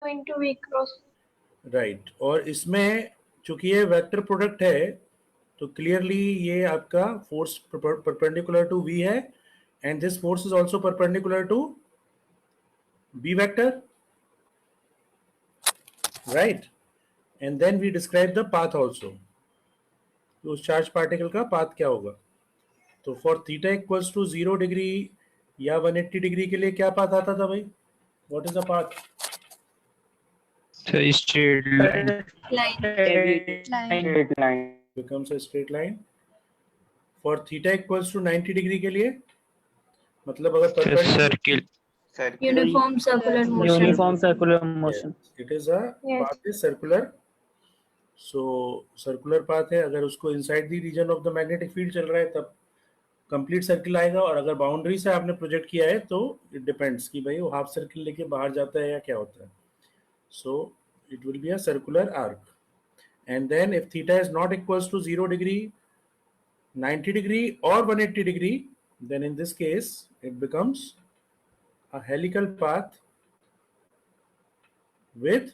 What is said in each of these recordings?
into V cross. Right, और इसमें चूंकि ये वेक्टर प्रोडक्ट है तो क्लियरली ये आपका फोर्स परपेंडिकुलर टू V है, and this force is also perpendicular to B vector, right? And then we describe the path also. तो उस चार्ज पार्टिकल का पाथ क्या होगा? तो for theta equals to 0 degree या 180 डिग्री के लिए क्या पाथ आता था भाई? What is the path? Straight line. Straight line. Becomes a straight line. For theta equals to 90 degree के लिए मतलब अगर Circle. Uniform circular motion. Uniform circular motion. it is a path is circular. So circular path है, अगर उसको inside the region of the magnetic field चल रहा है तब कंप्लीट सर्किल आएगा, और अगर बाउंड्री से आपने प्रोजेक्ट किया है तो इट डिपेंड्स कि भाई वो हाफ सर्किल लेके बाहर जाता है या क्या होता है. So it will be a circular arc, and then if theta is not equals to 0 degree, 90 degree और 180 degree, then in this case it becomes a helical path with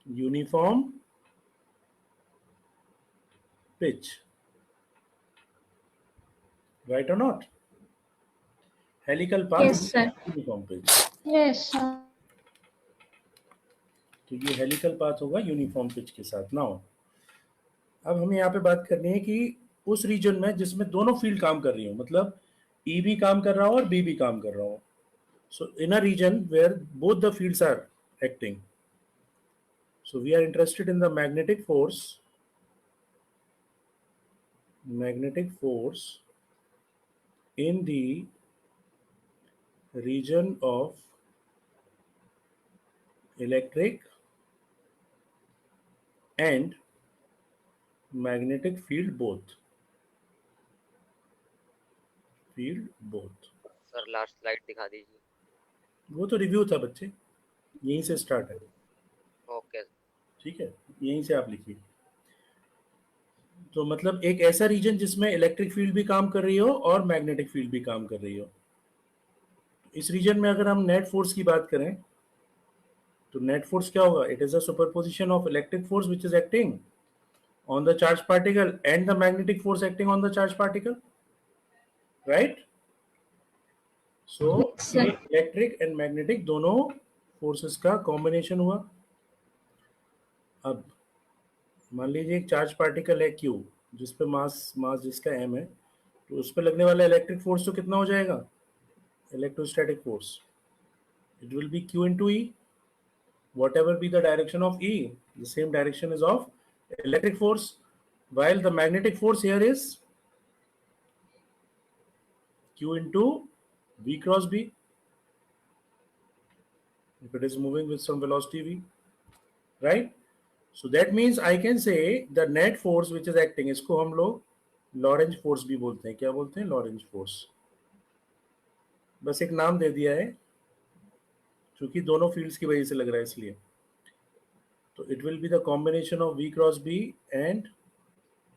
uniform pitch. Right or not? Helical path Yes, with sir. uniform pitch. Yes, sir. तो ये helical path होगा uniform pitch के साथ. Now अब हमें यहाँ पे बात करनी है कि उस रीजन में जिसमें दोनों फील्ड काम कर रही हो, मतलब E भी काम कर रहा हो और B भी काम कर रहा हो. So in a region where both the fields are acting, so we are interested in the magnetic force in the region of electric and magnetic field both. Sir last slide दिखा दीजिए. वो तो review था बच्चे, यहीं से start है. Okay. ठीक है, यहीं से आप लिखिए. तो मतलब एक ऐसा रीजन जिसमें इलेक्ट्रिक फील्ड भी काम कर रही हो और मैग्नेटिक फील्ड भी काम कर रही हो. इस रीजन में अगर हम नेट फोर्स की बात करें तो नेट फोर्स क्या होगा? It is a superposition of electric force which is acting on the charged particle and the magnetic force acting on the charged particle, right? So electric and magnetic दोनों forces का combination हुआ. अब मान लीजिए एक charge particle है Q जिस पे मास जिसका m है, तो उस पे लगने वाला इलेक्ट्रिक फोर्स तो कितना हो जाएगा? Electrostatic force, it will be Q into E. Whatever be the direction of E, the same direction is of electric force, while the magnetic force here is Q into V cross B if it is moving with some velocity V, right? So that means I can say the net force which is acting, इसको हम लोग Lorentz force भी बोलते हैं. क्या बोलते हैं? Lorentz force. बस एक नाम दे दिया है क्योंकि दोनों फील्ड्स की वजह से लग रहा है इसलिए. तो it will be the combination of V cross B and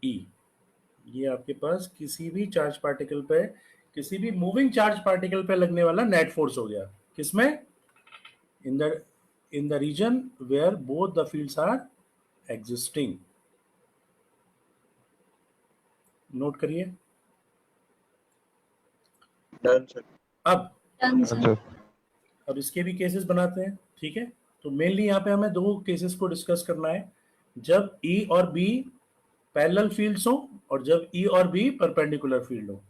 E. ये आपके पास किसी भी चार्ज पार्टिकल पे, किसी भी मूविंग चार्ज पार्टिकल पे लगने वाला नेट फोर्स हो गया. किसमें? In the region where both the fields are existing. Note करिए. Done sir. अब इसके भी केसेस बनाते हैं. ठीक है, तो मेनली यहाँ पे हमें दो केसेस को डिस्कस करना है, जब E और B पैरेलल फील्ड्स हो और जब E और B परपेंडिकुलर फील्ड हो.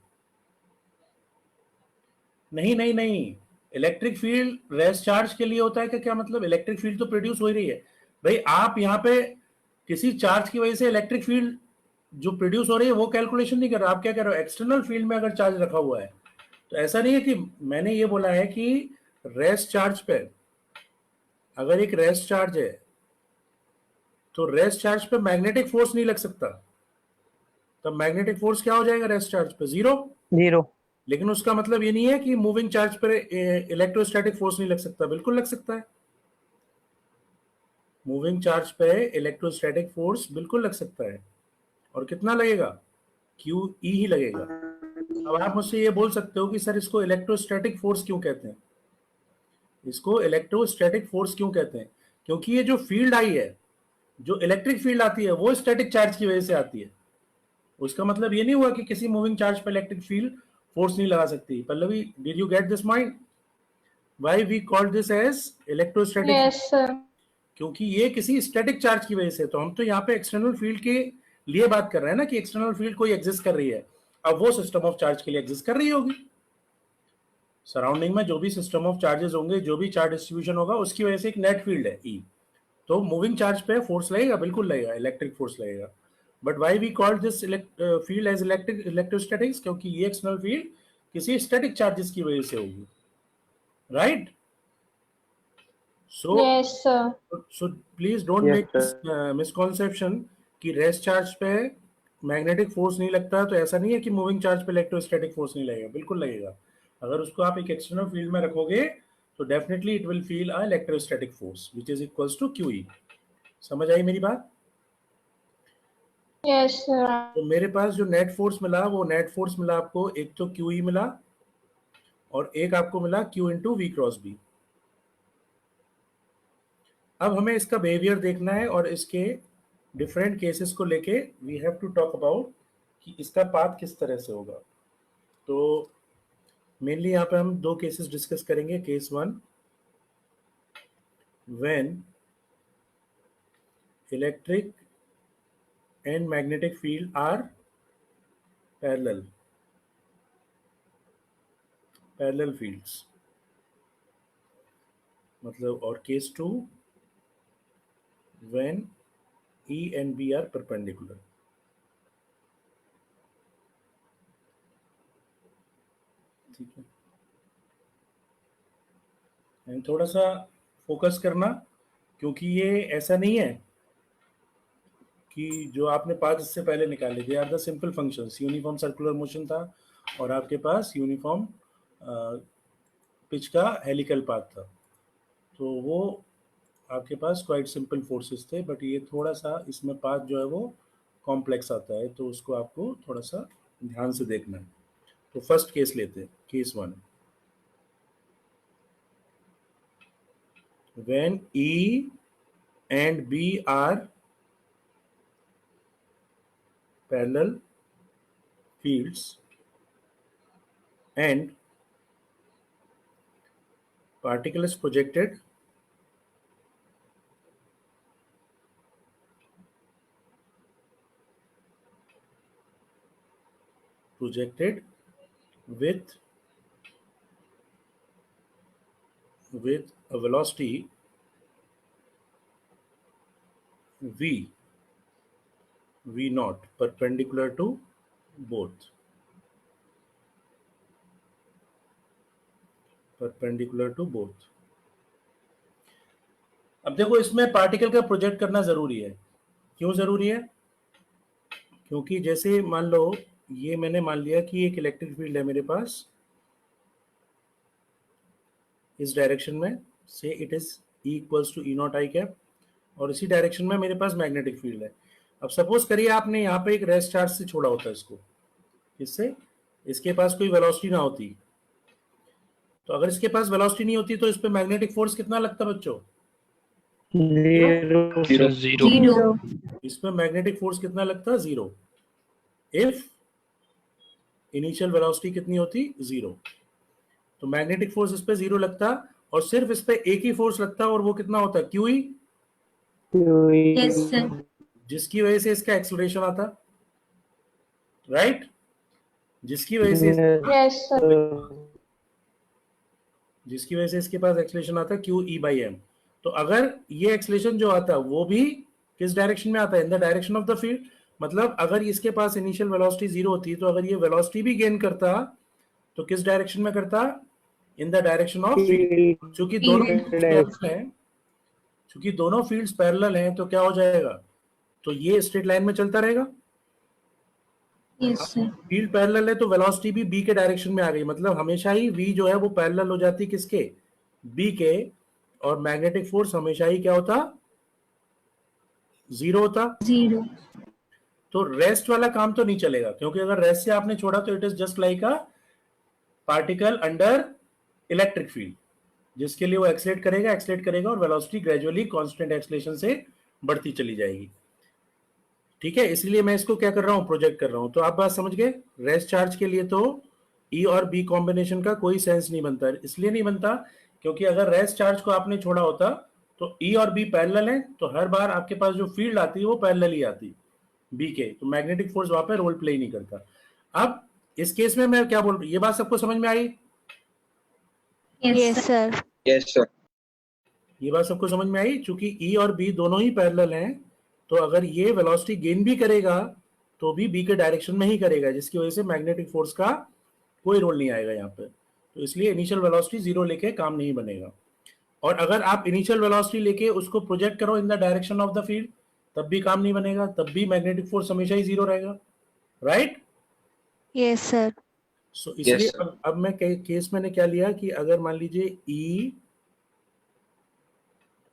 नहीं, इलेक्ट्रिक फील्ड रेस्ट चार्ज के लिए होता है. क्या मतलब? इलेक्ट्रिक फील्ड तो प्रोड्यूस हो ही रही है भाई. आप यहाँ पे किसी चार्ज की वजह से इलेक्ट्रिक फील्ड जो प्रोड्यूस हो रही है वो कैलकुलेशन नहीं कर रहे. आप क्या कर रहे हो? एक्सटर्नल फील्ड में अगर चार्ज रखा हुआ है तो ऐसा नहीं है कि मैंने ये बोला है कि रेस्ट चार्ज पे, अगर एक रेस्ट चार्ज है तो रेस्ट चार्ज पे मैग्नेटिक फोर्स नहीं लग सकता. तब मैग्नेटिक फोर्स क्या हो जाएगा रेस्ट चार्ज पे? जीरो. लेकिन उसका मतलब ये नहीं है कि मूविंग चार्ज पर इलेक्ट्रोस्टैटिक फोर्स नहीं लग सकता. बिल्कुल लग सकता है. मूविंग चार्ज पे इलेक्ट्रोस्टैटिक फोर्स बिल्कुल लग सकता है. और कितना लगेगा? QE ही लगेगा. अब आप मुझसे ये बोल सकते हो कि सर इसको इलेक्ट्रोस्टैटिक फोर्स क्यों कहते हैं? इसको इलेक्ट्रोस्टैटिक फोर्स क्यों कहते हैं? क्योंकि ये जो फील्ड आई है, जो इलेक्ट्रिक फील्ड आती है, वो स्टैटिक चार्ज की वजह से आती है। उसका मतलब ये नहीं हुआ कि किसी मूविंग चार्ज पर इलेक्ट्रिक फील्ड फोर्स नहीं लगा सकती। Pallavi, did you get this point? Why we called this as electrostatic? Yes, sir. क्योंकि ये किसी स्टैटिक चार्ज की वजह से। तो हम तो यहाँ पे एक्सटर्नल फील्ड के लिए बात कर रहे हैं ना, कि एक्सटर्नल फील्ड कोई एग्जिस्ट कर रही है। अब वो सिस्टम ऑफ चार्ज के लिए एग्जिस्ट कर रही होगी। सराउंडिंग में जो भी सिस्टम ऑफ चार्जेस होंगे, जो भी चार्ज डिस्ट्रीब्यूशन होगा, उसकी वजह से एक नेट फील्ड है ई। तो मूविंग चार्ज पे फोर्स लगेगा, बिल्कुल लगेगा, इलेक्ट्रिक फोर्स लगेगा। But why we call this field as electrostatics? क्योंकि ये एक्सटर्नल फील्ड किसी स्टैटिक चार्जेस की वजह से होगी, right? So Yes, sir. so please don't Yes, make this misconception कि रेस्ट चार्ज पे मैग्नेटिक फोर्स नहीं लगता। तो ऐसा नहीं है कि मूविंग चार्ज पे इलेक्ट्रोस्टैटिक फोर्स नहीं लगेगा, बिल्कुल लगेगा। अगर उसको आप एक एक्सटर्नल फील्ड में रखोगे तो definitely it will feel a electrostatic force which is equals to QE। समझ आई मेरी बात? Yes, sir. तो मेरे पास जो नेट फोर्स मिला, वो नेट फोर्स मिला आपको, एक तो QE मिला और एक आपको मिला Q into V cross B। अब हमें इसका बिहेवियर देखना है और इसके डिफरेंट केसेस को लेके we have to talk about कि इसका पाथ किस तरह से होगा। तो मेनली यहाँ पे हम दो केसेस डिस्कस करेंगे। Case 1, when electric and magnetic field are parallel fields, मतलब। और case 2, when E and B are perpendicular। ठीक है, एंड थोड़ा सा फोकस करना, क्योंकि ये ऐसा नहीं है कि जो आपने पाथ इससे पहले निकाले, they are the simple functions. Uniform circular motion था और आपके पास यूनिफॉर्म पिच का हेलिकल पाथ था, तो वो आपके पास क्वाइट सिंपल फोर्सेस थे। बट ये थोड़ा सा इसमें पाथ जो है वो कॉम्प्लेक्स आता है, तो उसको आपको थोड़ा सा ध्यान से देखना है। तो फर्स्ट केस लेते हैं, case 1, when E and B are parallel fields and particle is projected with a velocity v naught perpendicular to both, अब देखो, इसमें पार्टिकल का प्रोजेक्ट करना जरूरी है। क्यों जरूरी है? क्योंकि जैसे मान लो ये मैंने मान लिया कि एक इलेक्ट्रिक फील्ड है मेरे पास इस डायरेक्शन में, say it is E equals to E naught I cap, और इसी डायरेक्शन में मेरे पास मैग्नेटिक फील्ड है। अब सपोज करिए आपने यहाँ पे एक रेस्ट चार्ज से छोड़ा होता है इसको, इससे इसके पास कोई वेलोसिटी ना होती। तो अगर इसके पास वेलोसिटी नहीं होती तो इस पे मैग्नेटिक फोर्स कितना लगता बच्चों? Zero. इस पे मैग्नेटिक फोर्स कितना लगता? 0। इफ इनिशियल वेलोसिटी कितनी होती? 0। तो मैग्नेटिक फोर्स इस पे 0 लगता और सिर्फ इस पे एक ही फोर्स लगता, और वो कितना होता? QE, Yes, sir. जिसकी वजह से इसका एक्सीलरेशन आता, राइट? जिसकी वजह से Yes, sir. इसके पास एक्सीलरेशन आता QE/m। तो अगर ये एक्सीलरेशन जो आता वो भी किस डायरेक्शन में आता है? In the direction of the field. मतलब अगर इसके पास इनिशियल वेलोसिटी 0 होती तो अगर ये वेलोसिटी भी गेन करता तो किस डायरेक्शन में करता? In the direction of field. चूंकि दोनों फील्ड्स पैरेलल हैं तो क्या हो जाएगा? तो ये स्ट्रेट लाइन में चलता रहेगा। Yes, sir. फील्ड पैरेलल है तो वेलोसिटी भी B के डायरेक्शन में आ गई, मतलब हमेशा ही V जो है वो पैरेलल हो जाती किसके? B के, और मैग्नेटिक फोर्स हमेशा ही क्या होता? 0 होता। 0. तो रेस्ट वाला काम तो नहीं चलेगा, क्योंकि अगर रेस्ट से आपने छोड़ा तो it is just like a particle under electric field. जिसके लिए वो एक्सलेट करेगा और वेलोसिटी ग्रेजुअली कांस्टेंट एक्सलेशन से बढ़ती चली जाएगी। ठीक है, इसलिए मैं इसको क्या कर रहा हूँ, प्रोजेक्ट कर रहा हूँ। तो आप बात समझ गए। रेस्ट चार्ज के लिए तो ई और बी कॉम्बिनेशन का कोई सेंस नहीं बनता, इसलिए नहीं बनता क्योंकि अगर रेस्ट चार्ज को आपने छोड़ा होता तो ई और बी पैरेलल है, तो हर बार आपके पास जो फील्ड आती है वो पैरेलल ही आती बी के, तो मैग्नेटिक फोर्स वहां पे रोल प्ले ही नहीं करता। अब इस केस में मैं क्या बोल रहा हूँ, ये बात सबको समझ में आई? Yes, sir. Yes, sir. ये बात सबको समझ में आई? चूंकि ई और बी दोनों ही पैरेलल हैं, तो अगर ये वेलोसिटी गेन भी करेगा तो भी बी के डायरेक्शन में ही करेगा, जिसकी वजह से मैग्नेटिक फोर्स का कोई रोल नहीं आएगा यहाँ पे। तो इसलिए इनिशियल वेलोसिटी जीरो लेके काम नहीं बनेगा। और अगर आप इनिशियल वेलोसिटी लेके उसको प्रोजेक्ट करो in the direction of the field, तब भी काम नहीं बनेगा, तब भी मैग्नेटिक फोर्स हमेशा ही जीरो रहेगा। राइट? Yes, sir. सो इसलिए Yes, sir. अब मैं केस मैंने क्या लिया कि अगर मान लीजिए ई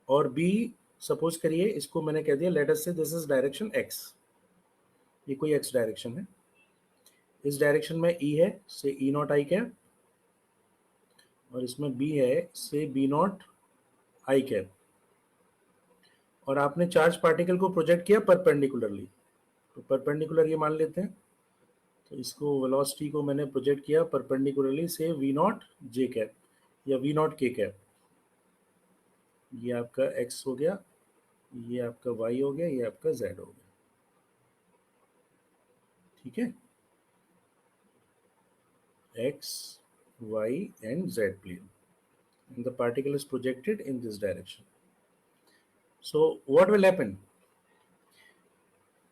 और बी, सपोज करिए इसको मैंने कह दिया लेट अस से दिस इज डायरेक्शन एक्स, ये कोई एक्स डायरेक्शन है, इस डायरेक्शन में ई है से ई नॉट आई कैप, और इसमें बी है से बी नॉट आई कैप, और आपने चार्ज पार्टिकल को प्रोजेक्ट किया परपेंडिकुलरली, तो परपेंडिकुलर ये मान लेते हैं, तो इसको वेलोसिटी को मैंने प्रोजेक्ट किया परपेंडिकुलरली से वी नॉट जे कैप या वी नॉट के कैप। ये आपका x हो गया, ये आपका y हो गया, ये आपका z हो गया। ठीक है, x, y and z plane, and the particle is projected in this direction. So what will happen?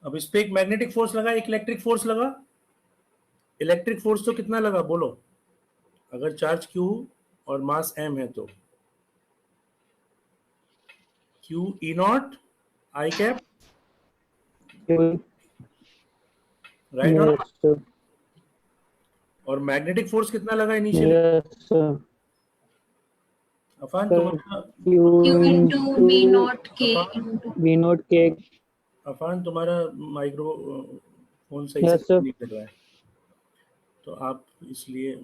अब इस पे एक मैग्नेटिक फोर्स लगा, एक इलेक्ट्रिक फोर्स लगा। इलेक्ट्रिक फोर्स तो कितना लगा बोलो, अगर चार्ज q और मास m है तो q e naught I cap, right? Yes, sir. और मैग्नेटिक फोर्स कितना लगा initially? Yes, sir. Afan Sir, तुम्हारा, Q into V naught K into. V naught K. Afan तुम्हारा माइक्रो फोन सही Yes, से sir. नहीं कर रहा है, तो आप इसलिए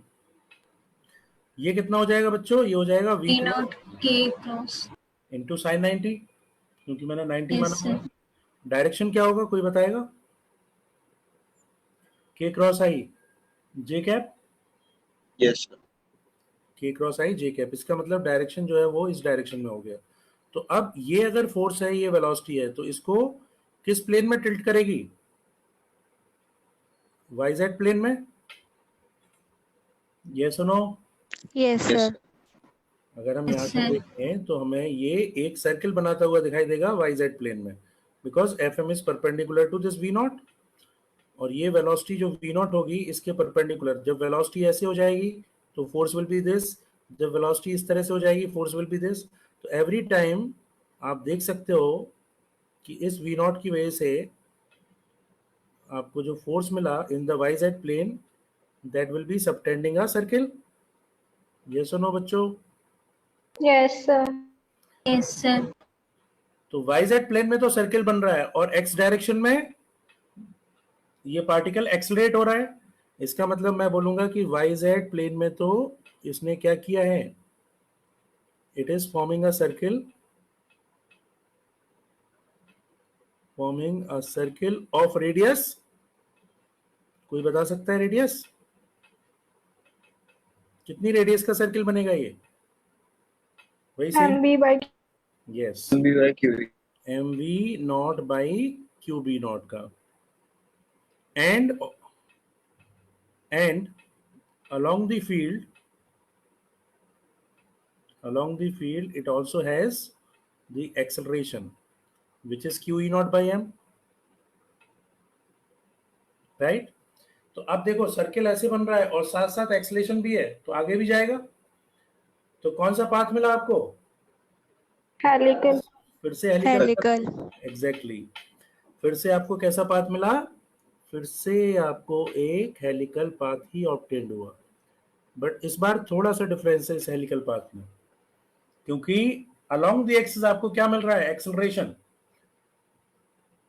ये कितना हो जाएगा बच्चों, ये हो जाएगा V V naught K cross. Into sine 90, क्योंकि मैंने 90 Yes, माना sir. हुआ। डायरेक्शन क्या होगा कोई बताएगा? के क्रॉस आई जे कैप, Yes, sir. के क्रॉस आई जे कैप, इसका मतलब डायरेक्शन जो है वो इस डायरेक्शन में हो गया। तो अब ये अगर फोर्स है, ये वेलोसिटी है, तो इसको किस प्लेन में टिल्ट करेगी? YZ प्लेन में। ये सुनो, Yes, Yes, sir. sir. अगर हम यहाँ से अच्छा। देखें तो हमें ये एक सर्किल बनाता हुआ दिखाई देगा YZ प्लेन में, because FM is perpendicular to this V naught, और ये वेलोसिटी जो V नॉट होगी इसके परपेंडिकुलर। जब वेलोसिटी ऐसे हो जाएगी तो फोर्स विल बी दिस, जब वेलोसिटी इस तरह से हो जाएगी फोर्स विल बी दिस। तो एवरी टाइम आप देख सकते हो कि इस V नॉट की वजह से आपको जो फोर्स मिला in the YZ plane, that will be subtending a circle. ये सुनो बच्चों, Yes, sir. Yes, sir. तो YZ प्लेन में तो सर्किल बन रहा है और x डायरेक्शन में ये पार्टिकल एक्सलरेट हो रहा है। इसका मतलब मैं बोलूंगा कि YZ प्लेन में तो इसने क्या किया है, it is forming a circle, forming a circle of radius. कोई बता सकता है रेडियस कितनी रेडियस का सर्किल बनेगा? ये वही same, MB by yes, MB by QV. mv not by qb not का। And along the field it also has the acceleration which is q e naught by m, right? तो अब देखो circle ऐसे बन रहा है और साथ साथ एक्सेलरेशन भी है, तो आगे भी जाएगा। तो कौन सा पाथ मिला आपको? helical. फिर से हेलिकल, Helical. एग्जैक्टली। फिर से आपको कैसा पाथ मिला? फिर से आपको एक हेलिकल पाथ ही ऑब्टेन्ड हुआ, बट इस बार थोड़ा सा डिफरेंस है इस हेलिकल पाथ में, क्योंकि अलोंग द एक्सिस आपको क्या मिल रहा है? एक्सेलरेशन।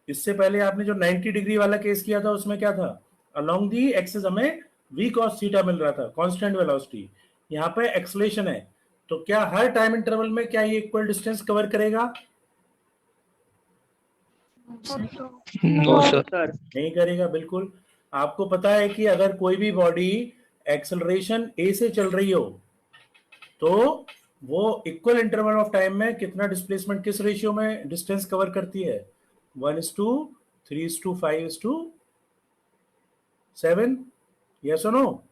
इससे पहले आपने जो 90 डिग्री वाला केस किया था उसमें क्या था? अलोंग द एक्सिस हमें v cos थीटा मिल रहा था, कांस्टेंट वेलोसिटी। यहाँ पे एक्सेलरेशन है, तो क्या हर टाइम इंटरवल में क्या ये इक्वल डिस्टेंस कवर करेगा? No sir. नहीं करेगा, बिल्कुल। आपको पता है कि अगर कोई भी बॉडी एक्सेलरेशन ए से चल रही हो तो वो इक्वल इंटरवल ऑफ टाइम में कितना डिस्प्लेसमेंट किस रेशियो में डिस्टेंस कवर करती है? 1:3 3:5 7? यस और नो?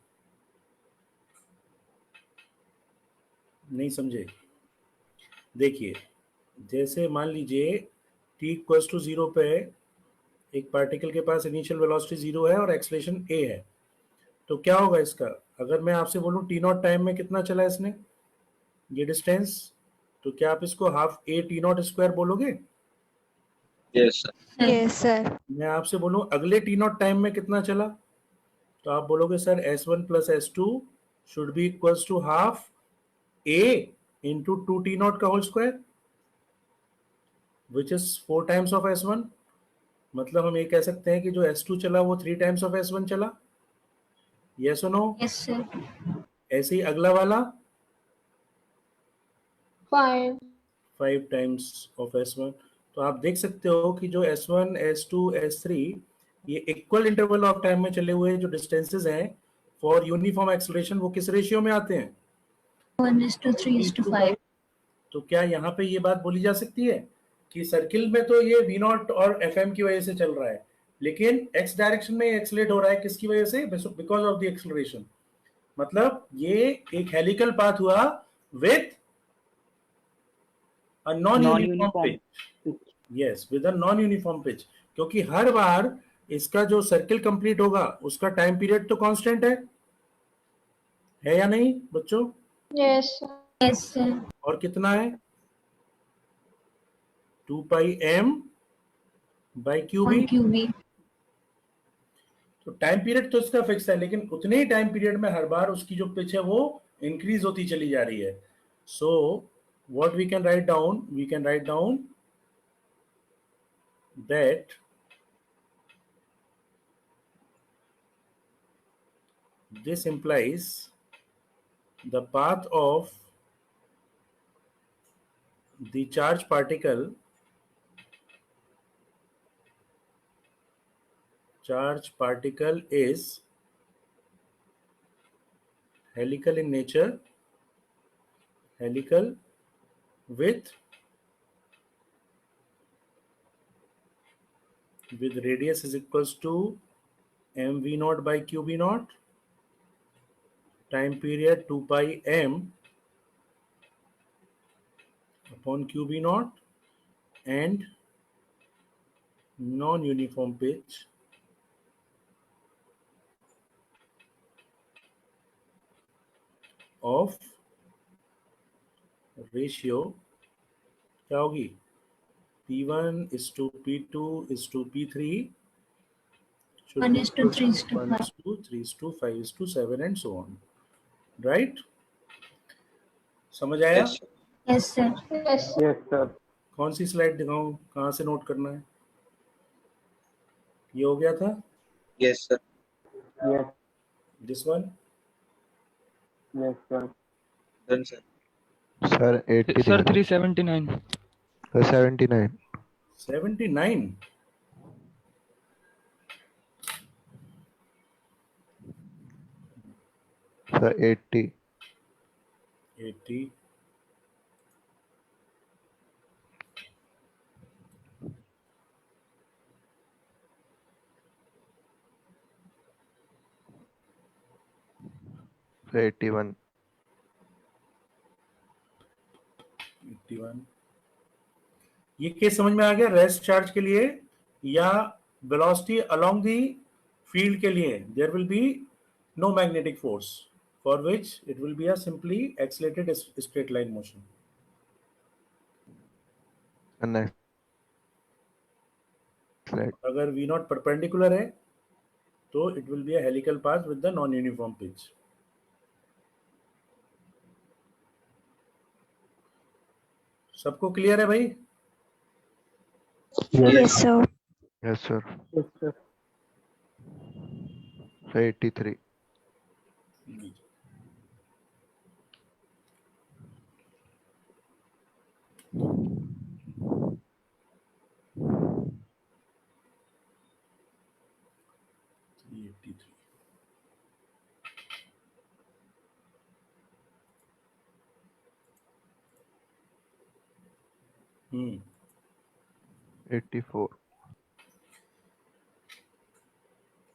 नहीं समझे? देखिए, जैसे मान लीजिए t इक्वल्स टू 0 पे एक पार्टिकल के पास इनिशियल वेलोसिटी 0 है और एक्सेलरेशन a है, तो क्या होगा इसका? अगर मैं आपसे बोलूं t नॉट टाइम में कितना चला इसने ये डिस्टेंस, तो क्या आप इसको half a t not square बोलोगे? Yes, sir. Yes, sir. मैं आपसे बोलूं अगले t नॉट टाइम में कितना चला, तो आप बोलोगे sir s1 plus s2 should be equals to half a into 2t not का whole square which is 4 times of s1। मतलब हम ये कह सकते हैं कि जो s2 चला वो 3 टाइम्स ऑफ s1 चला। यस और नो? Yes, sir. ऐसे ही अगला वाला 5. 5 टाइम्स ऑफ s1। तो आप देख सकते हो कि जो s1 s2 s3 ये इक्वल इंटरवल ऑफ टाइम में चले हुए जो डिस्टेंसेस हैं फॉर यूनिफॉर्म एक्सेलरेशन वो किस रेशियो में आते हैं? 1:3:5. तो क्या यहाँ पे ये बात बोली जा सकती है कि सर्किल में तो ये v नॉट और fm की वजह से चल रहा है, लेकिन x डायरेक्शन में एक्सेलरेट हो रहा है किसकी वजह से? Because of the acceleration. मतलब ये एक हेलिकल पाथ हुआ with a non uniform pitch. Yes, with a non uniform pitch, क्योंकि हर बार इसका जो सर्किल कंप्लीट होगा उसका टाइम पीरियड तो कांस्टेंट है या नहीं बच्चों? Yes, sir. Yes, sir. और कितना है? 2 pi m by Q B. On QB. तो टाइम पीरियड तो इसका फिक्स है, लेकिन उतने ही टाइम पीरियड में हर बार उसकी जो पिच है वो इंक्रीज होती चली जा रही है। So what we can write down that this implies the path of the charged particle is helical in nature, helical with radius is equals to mv naught by qb naught, time period 2 pi m upon qb naught, and non-uniform pitch of ratio क्या होगी? P1 is to P2 is to P3 should 1:3:5. 1:3:5:7 and so on, right? समझ आया? Yes, sir. Yes, sir. Yes, sir. कौन सी slide दिखाऊं, कहाँ से note करना है? ये हो गया था? Yes, sir. This one? Done, sir. Sir, 83. Sir, 379. 79. 79? Sir, 80. 80? Sir, 81. 81? ये केस समझ में आ गया? रेस्ट चार्ज के लिए या वेलोसिटी अलोंग द फील्ड के लिए there will be no magnetic force for which it will be a simply accelerated straight line motion. And next slide. अगर v नॉट परपेंडिकुलर है तो it will be a helical path with the non uniform pitch. सबको clear है भाई? Yes, sir. Yes, sir. Sir, 83. 83. Hmm. 84.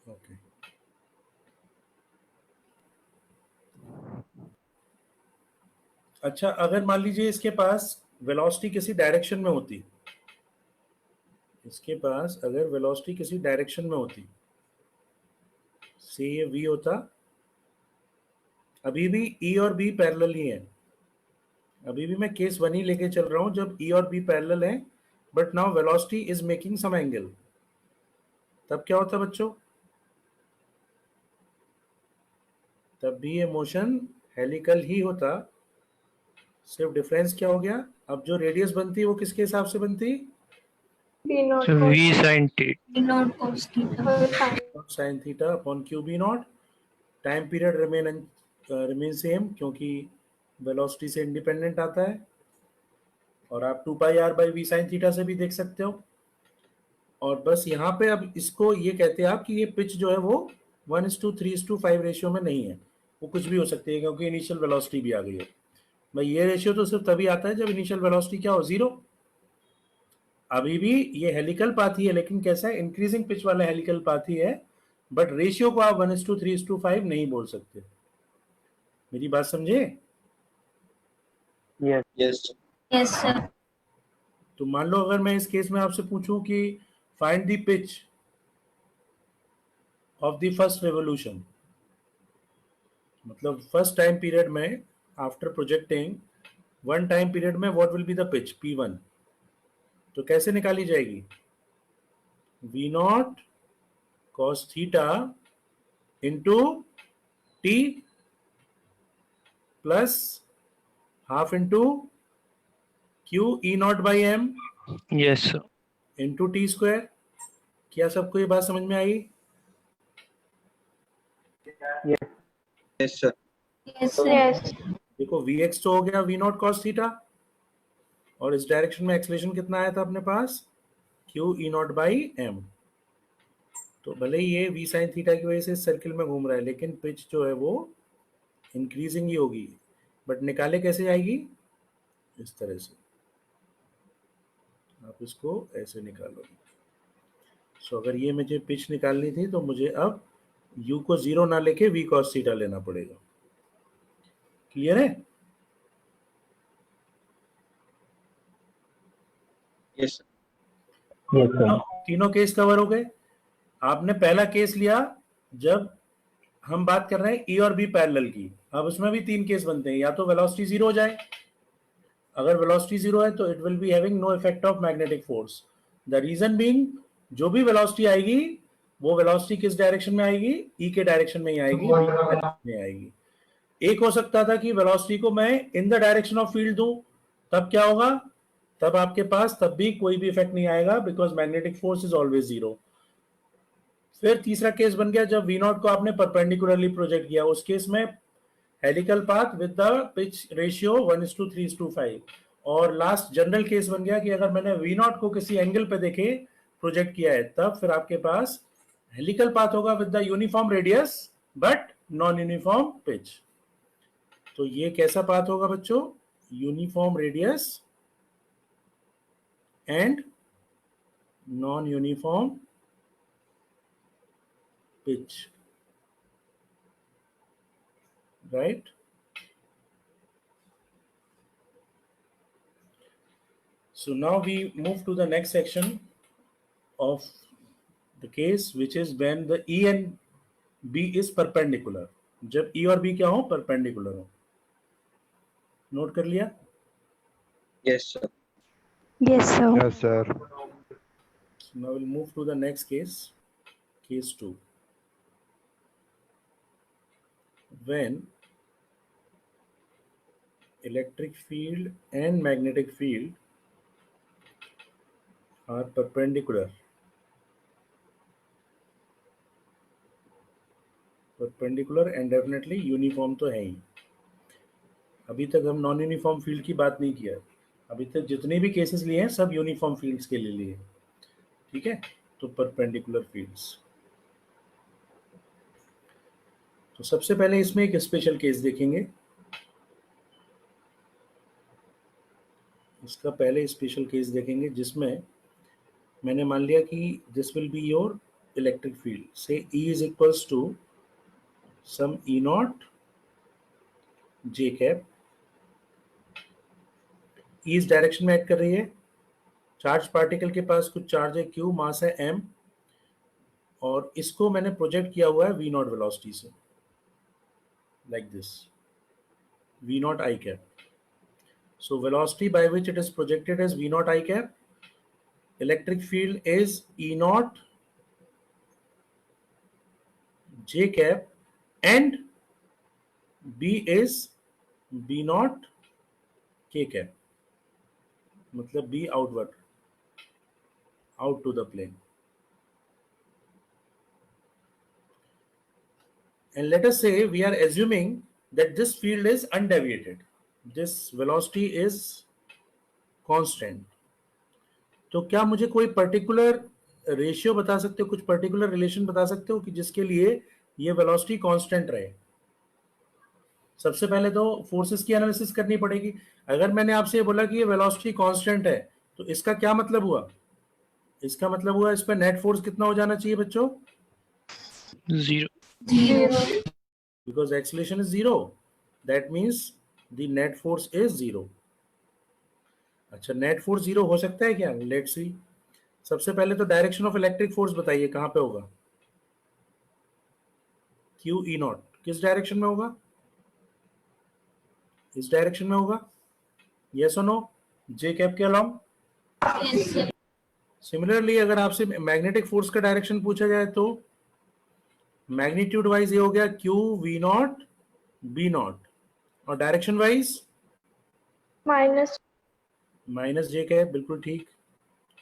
Okay. अच्छा, अगर मान लीजिए इसके पास वेलोसिटी किसी डायरेक्शन में होती, इसके पास अगर वेलोसिटी किसी डायरेक्शन में होती, से ये v होता, अभी भी E और B पैरेलल ही है, अभी भी मैं केस 1 ही लेके चल रहा हूं जब E और B पैरेलल है, but now velocity is making some angle, तब क्या होता बच्चों? तब भी ये मोशन हेलिकल ही होता, सिर्फ डिफरेंस क्या हो गया, अब जो रेडियस बनती है वो किसके हिसाब से बनती? B naught So V cos sin t. V naught cos theta. sin. sin theta upon Q B not, time period remain same क्योंकि वेलोसिटी से इंडिपेंडेंट आता है, और आप 2 pi R by V sine theta से भी देख सकते हो। और बस यहाँ पे अब इसको ये कहते हैं आप कि ये पिच जो है वो 1:3:5 रेशियो में नहीं है, वो कुछ भी हो सकती है क्योंकि इनिशियल वेलोसिटी भी आ गई है। भाई ये रेशियो तो सिर्फ तभी आता है जब इनिशियल वेलोसिटी क्या हो, 0। अभी भी ये हेलिकल पाथ ही है, लेकिन कैसा है, इंक्रीजिंग पिच वाला हेलिकल पाथ ही है, बट रेशियो को आप 1:3:5 नहीं बोल सकते। मेरी बात समझे? Yes. Yes. Yes, sir. तो मान लो अगर मैं इस केस में आपसे पूछूं कि find the pitch of the first revolution, मतलब फर्स्ट टाइम पीरियड में after projecting one time period में what will be the pitch P1, तो कैसे निकाली जाएगी? V not cos theta into T plus half into Q E not by M Yes, sir. Into T square. क्या सबको ये बात समझ में आई? Yes, sir. Yes, sir. Yes. देखो Vx तो हो गया V नॉट cos थीटा, और इस डायरेक्शन में एक्सलेशन कितना आया था अपने पास, Q E not by M। तो भले ही ये V साइन थीटा की वजह से सर्किल में घूम रहा है, लेकिन पिच जो है वो इंक्रीजिंग ही होगी, बट निकाले कैसे जाएगी? इस तरह से आप इसको ऐसे निकालोगे। सो अगर ये मुझे पिच निकालनी थी तो मुझे अब U को 0 ना लेके V cos थीटा लेना पड़ेगा। क्लियर है? Yes, sir. तीनों केस कवर हो गए। आपने पहला केस लिया जब हम बात कर रहे हैं E और B पैरेलल की, अब उसमें भी 3 केस बनते हैं, या तो वेलोसिटी 0 हो जाए, अगर वेलोसिटी 0 है तो it will be having no effect of magnetic force. The reason being, जो भी वेलोसिटी आएगी वो वेलोसिटी किस डायरेक्शन में आएगी? E के डायरेक्शन में ही आएगी, B के डायरेक्शन में आएगी। एक हो सकता था कि वेलोसिटी को मैं in the direction of field दूं, तब क्या होगा? तब आपके पास तब भी कोई भी इफेक्ट नहीं आएगा, because magnetic force is always 0। फिर तीसरा केस बन गया जब V नॉट को आपने परपेंडिकुलरली प्रोजेक्ट किया, उस केस में helical path with the pitch ratio 1:3:5। और लास्ट जनरल केस बन गया कि अगर मैंने V नॉट को किसी एंगल पे देखे प्रोजेक्ट किया है, तब फिर आपके पास हेलिकल पाथ होगा with the uniform radius but non uniform pitch. तो ये कैसा पाथ होगा बच्चों? Uniform radius and non uniform pitch, right? So now we move to the next section of the case, which is when the E and B is perpendicular, जब E और B क्या हो? perpendicular हो। Note कर लिया? Yes, sir. Yes, sir. Yes, sir. So now we'll move to the next case, case 2. When electric field and magnetic field are perpendicular and definitely uniform तो है ही। अभी तक हम नॉन यूनिफॉर्म फील्ड की बात नहीं किया, अभी तक जितने भी केसेस लिए हैं सब यूनिफॉर्म फील्ड्स के लिए लिए, ठीक है? तो परपेंडिकुलर फील्ड्स, तो सबसे पहले इसमें एक स्पेशल केस देखेंगे। इसका पहले स्पेशल केस देखेंगे जिसमें मैंने मान लिया कि this will be your electric field, say E is equals to some E naught J cap. E इस डायरेक्शन में एक्ट कर रही है, चार्ज पार्टिकल के पास कुछ चार्ज है Q, मास है M, और इसको मैंने प्रोजेक्ट किया हुआ है V नॉट वेलोसिटी से, like this, V not I cap. So velocity by which it is projected as V naught I cap. Electric field is E naught J cap and B is B naught K cap. मतलब B outward, out to the plane. And let us say we are assuming that this field is undeviated. This velocity is constant. तो क्या मुझे कोई particular ratio बता सकते हो, कुछ particular relation बता सकते हो कि जिसके लिए ये वेलोसिटी कांस्टेंट रहे? सबसे पहले तो फोर्सेस की एनालिसिस करनी पड़ेगी। अगर मैंने आपसे ये बोला कि ये वेलोसिटी कांस्टेंट है तो इसका क्या मतलब हुआ? इसका मतलब हुआ इस पर नेट फोर्स कितना हो जाना चाहिए बच्चों? 0. Because acceleration is 0, that means the net force is 0. अच्छा, नेट फोर्स 0 हो सकता है क्या? Let's see. सबसे पहले तो डायरेक्शन ऑफ इलेक्ट्रिक फोर्स बताइए कहां पे होगा? Q E नॉट किस डायरेक्शन में होगा? इस डायरेक्शन में होगा, यस और नो? J कैप के अलोंग। Yes, sir. सिमिलरली अगर आपसे मैग्नेटिक फोर्स का डायरेक्शन पूछा जाए तो मैग्नीट्यूड वाइज ये हो गया Q V not B not, और direction wise minus minus J cap. बिल्कुल ठीक।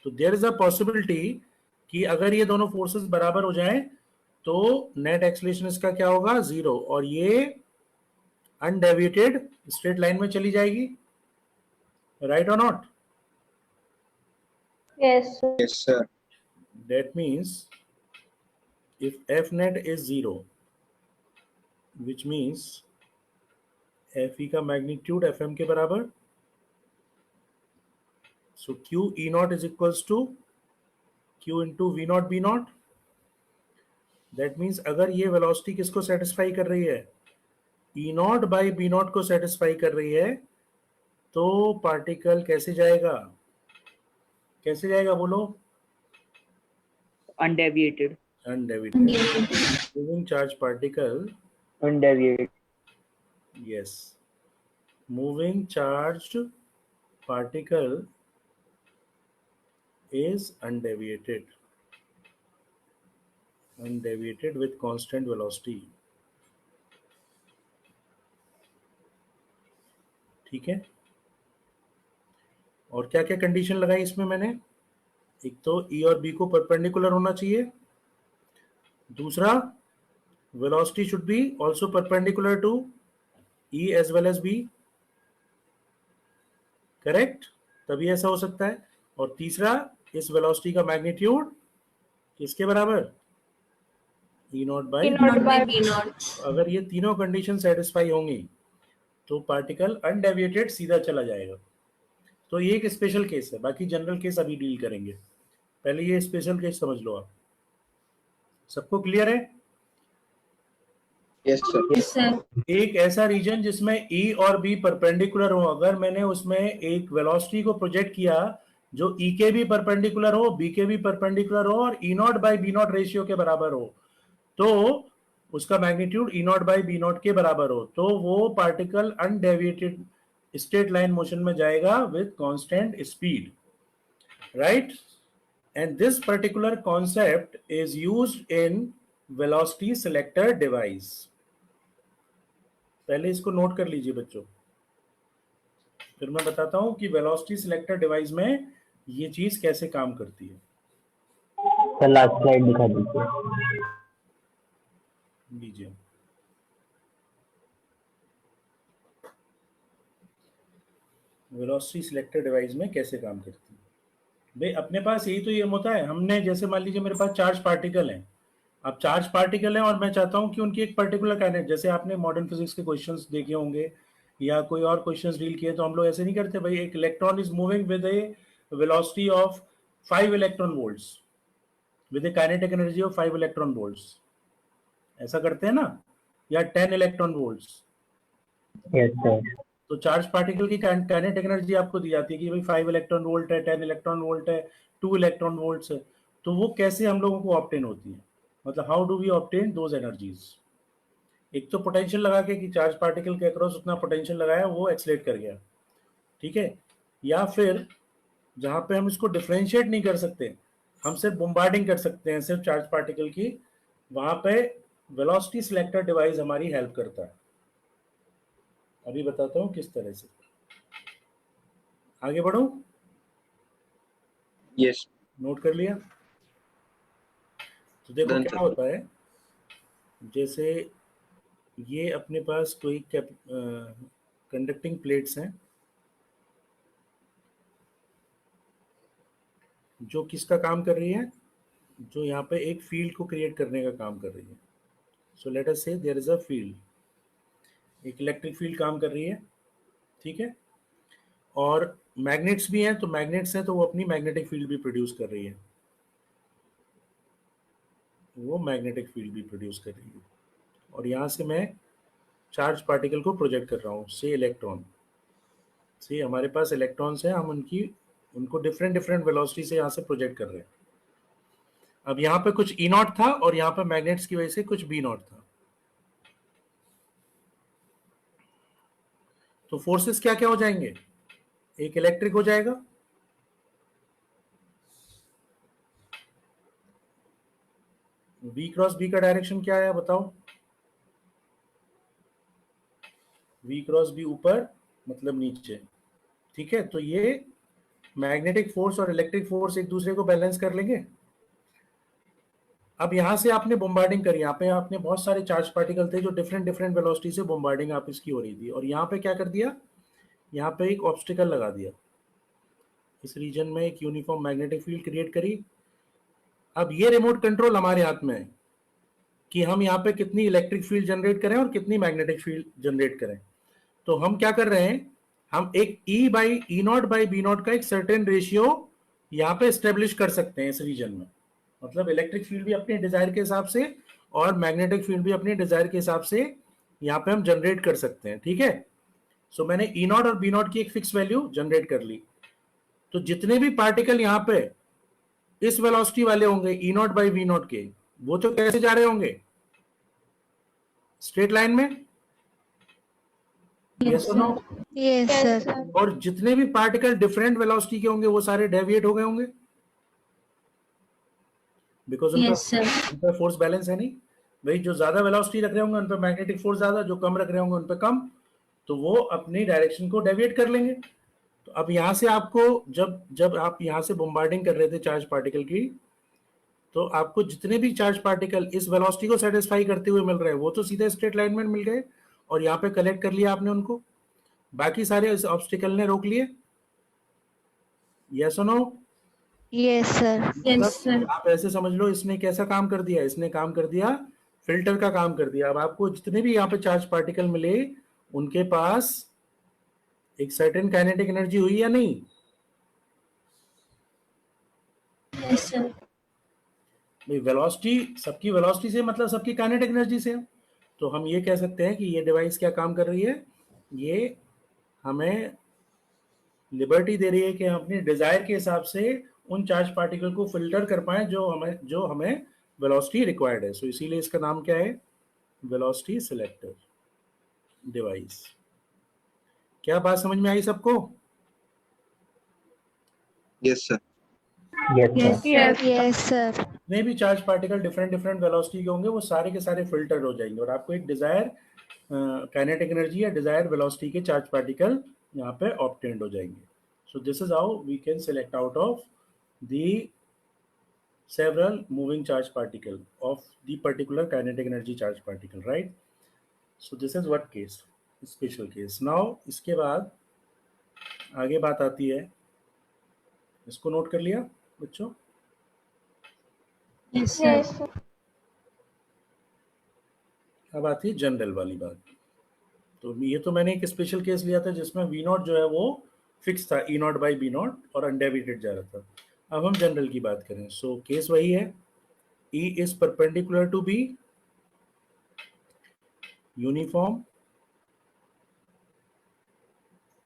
तो देयर इज अ पॉसिबिलिटी कि अगर ये दोनों फोर्सेस बराबर हो जाएं तो नेट एक्सीलरेशन इसका क्या होगा? 0, और ये अनडेविएटेड स्ट्रेट लाइन में चली जाएगी, राइट और not? yes sir. Yes, sir. That means if F net is 0, which means Fe का मैग्नीट्यूड Fm के बराबर, so Q E naught is equals to Q into V naught B naught. That means अगर ये velocity किसको satisfy कर रही है? E naught by B naught को सेटिस्फाई कर रही है, तो पार्टिकल कैसे जाएगा? कैसे जाएगा बोलो? undeviated. Undeviated. Moving charge particle, Undeviated. yes, moving charged particle is undeviated with constant velocity. ठीक है। और क्या क्या कंडीशन लगाई इसमें मैंने? एक तो E और B को परपेंडिकुलर होना चाहिए, दूसरा velocity should be also perpendicular to E as well as B, correct? तभी ऐसा हो सकता है। और तीसरा, इस वेलोसिटी का मैग्नीट्यूड किसके बराबर? E not by. E naught by B naught. अगर ये तीनों कंडीशन सेटिस्फाई होंगी तो पार्टिकल अनडेविएटेड सीधा चला जाएगा। तो ये एक स्पेशल केस है, बाकी जनरल केस अभी डील करेंगे। पहले ये स्पेशल केस समझ लो आप। सबको क्लियर है? Yes, sir. Yes, sir. एक ऐसा रीजन जिसमें E और B परपेंडिकुलर हो, अगर मैंने उसमें एक वेलोसिटी को प्रोजेक्ट किया जो E के भी परपेंडिकुलर हो, B के भी परपेंडिकुलर हो और E not by B not ratio के बराबर हो, तो उसका magnitude E not by B not के बराबर हो, तो वो particle undeviated straight line motion में जाएगा with constant speed, right? And this particular concept is used in velocity selector device. पहले इसको नोट कर लीजिए बच्चों, फिर मैं बताता हूं कि वेलोसिटी सिलेक्टर डिवाइस में ये चीज कैसे काम करती है। सर लास्ट स्लाइड दिखा दीजिए. लीजिए, वेलोसिटी सिलेक्टर डिवाइस में कैसे काम करती है। भाई अपने पास यही तो ये होता है, हमने जैसे मान लीजिए मेरे पास चार्ज पार्टिकल है, अब चार्ज पार्टिकल है और मैं चाहता हूं कि उनकी एक पर्टिकुलर काइनेटिक, जैसे आपने मॉडर्न फिजिक्स के क्वेश्चंस देखे होंगे या कोई और क्वेश्चंस डील किए, तो हम लोग ऐसे नहीं करते भाई एक electron is moving with A velocity of 5 electron volts with A kinetic energy of 5 electron volts, ऐसा करते हैं ना, या 10 इलेक्ट्रॉन वोल्ट्स। Yes, sir. तो चार्ज पार्टिकल की काइनेटिक एनर्जी आपको दी जाती है कि भाई 5 इलेक्ट्रॉन वोल्ट है, 10 इलेक्ट्रॉन वोल्ट है, 2 इलेक्ट्रॉन वोल्ट्स है। तो वो कैसे हम लोगों को ऑब्टेन होती है, मतलब how do we obtain those energies? एक तो पोटेंशियल लगा के कि चार्ज पार्टिकल के अक्रॉस उतना पोटेंशियल लगाया वो एक्सलेट कर गया, ठीक है, या फिर जहां पे हम इसको डिफरेंशिएट नहीं कर सकते, हम सिर्फ बॉम्बार्डिंग कर सकते हैं सिर्फ चार्ज पार्टिकल की, वहां पे वेलोसिटी सिलेक्टर डिवाइस हमारी हेल्प करता है। अभी बताता हूं किस तरह से। आगे बढ़ो, Yes. नोट कर लिया? तो देखो Done, क्या sir. होता है, जैसे ये अपने पास कोई कंडक्टिंग प्लेट्स हैं जो किसका काम कर रही है, जो यहाँ पे एक फील्ड को क्रिएट करने का काम कर रही है। सो लेट अस से देयर इज अ फील्ड, एक इलेक्ट्रिक फील्ड काम कर रही है, ठीक है, और मैग्नेट्स भी हैं, तो मैग्नेट्स हैं तो वो अपनी मैग्नेटिक फील्ड भी प्रोड्यूस कर रही है, वो मैग्नेटिक फील्ड भी प्रोड्यूस कर रही है। और यहाँ से मैं चार्ज पार्टिकल को प्रोजेक्ट कर रहा हूँ, से इलेक्ट्रॉन, से हमारे पास इलेक्ट्रॉन्स हैं, हम उनको डिफरेंट डिफरेंट वेलोसिटी से यहाँ से प्रोजेक्ट कर रहे हैं। अब यहाँ पे कुछ ई नॉट था और यहाँ पे मैग्नेट्स की वजह से कुछ बी नॉट था। तो फोर्सेस क्या क्या हो जाएंगे, एक इलेक्ट्रिक हो जाएगा, बी क्रॉस बी का डायरेक्शन क्या है बताओ, वी क्रॉस बी ऊपर मतलब नीचे, ठीक है, तो ये मैग्नेटिक फोर्स और इलेक्ट्रिक फोर्स एक दूसरे को बैलेंस कर लेंगे। अब यहां से आपने बॉम्बार्डिंग करी, यहाँ पे आपने बहुत सारे चार्ज पार्टिकल थे जो डिफरेंट डिफरेंट वेलोसिटी से बॉम्बार्डिंग आप इसकी हो रही थी, और यहाँ पे क्या कर दिया, यहाँ पे एक ऑब्स्टिकल लगा दिया, इस रीजन में एक यूनिफॉर्म मैग्नेटिक फील्ड क्रिएट करी। अब ये रिमोट कंट्रोल हमारे हाथ में है कि हम यहाँ पे कितनी इलेक्ट्रिक फील्ड जनरेट करें और कितनी मैग्नेटिक फील्ड जनरेट करें। तो हम क्या कर रहे हैं, हम एक E by E naught by B naught का एक सर्टेन रेशियो यहाँ पे स्टेब्लिश कर सकते हैं इस रीजन में, मतलब इलेक्ट्रिक फील्ड भी अपने डिजायर के हिसाब से और मैग्नेटिक फील्ड भी अपने डिजायर के हिसाब से यहाँ पे हम जनरेट कर सकते हैं, ठीक है। सो मैंने ई नॉट और बी नॉट की एक फिक्स वैल्यू जनरेट कर ली, तो जितने भी पार्टिकल यहाँ पे इस वेलोसिटी वाले होंगे ई नॉट बाई बी नॉट के, वो तो कैसे जा रहे होंगे, स्ट्रेट लाइन में, यस और no? Yes, Yes, sir. sir. और जितने भी पार्टिकल डिफरेंट वेलोसिटी के होंगे वो सारे डेविएट हो गए होंगे, बिकॉज Yes, sir. उनका फोर्स बैलेंस है नहीं भाई, जो ज्यादा वेलोसिटी रख रहे होंगे उन पर मैग्नेटिक फोर्स ज्यादा, जो कम रख रहे होंगे उन पर कम, तो वो अपनी डायरेक्शन को डेविएट कर लेंगे। तो अब यहाँ से आपको जब जब आप यहाँ से बॉम्बार्डिंग कर रहे थे चार्ज पार्टिकल की, तो आपको जितने भी चार्ज पार्टिकल इस वेलोसिटी को सेटिस्फाई करते हुए मिल रहे हैं वो तो सीधे स्ट्रेट लाइन में मिल गए और यहाँ पे कलेक्ट कर लिया आपने उनको, बाकी सारे इस ऑब्स्टिकल ने रोक लिए, यस और no? Yes, sir. Yes, sir. आप ऐसे समझ लो इसने कैसा काम कर दिया, इसने काम कर दिया फिल्टर का काम कर दिया। अब आपको जितने भी यहाँ पे चार्ज पार्टिकल मिले उनके पास एक सर्टेन काइनेटिक एनर्जी हुई या नहीं? Yes, sir. भाई वेलोसिटी, सबकी वेलोसिटी से मतलब सबकी काइनेटिक एनर्जी से, तो हम ये कह सकते हैं कि ये डिवाइस क्या काम कर रही है, ये हमें लिबर्टी दे रही है कि हम अपने डिजायर के हिसाब से उन चार्ज पार्टिकल को फिल्टर कर पाए जो हमें वेलोसिटी रिक्वायर्ड है। सो इसीलिए इसका नाम क्या है, वेलोसिटी सिलेक्टर डिवाइस। क्या बात समझ में आई सबको? Yes, sir. Yes, sir. Yes, Yes. sir. Yes, sir. जितने भी charge particle different different velocity के होंगे वो सारे के सारे फिल्टर हो जाएंगे और आपको एक डिजायर काइनेटिक एनर्जी या डिजायर वेलोसिटी के चार्ज पार्टिकल यहाँ पे ऑब्टेन्ड हो जाएंगे। So this is how we can select out of the several moving charge particle of the particular kinetic energy charge particle, right? So this is what case, special case. Now इसके बाद आगे बात आती है, इसको note कर लिया बच्चों? Yes, sir. Yes, sir. अब आती है जनरल वाली बात। तो ये तो मैंने एक स्पेशल केस लिया था जिसमें वी नॉट जो है वो फिक्स था, ई नॉट बाई बी नॉट, और अनडेविएटेड जा रहा था। अब हम जनरल की बात करें, सो केस वही है, E is perpendicular to B, uniform,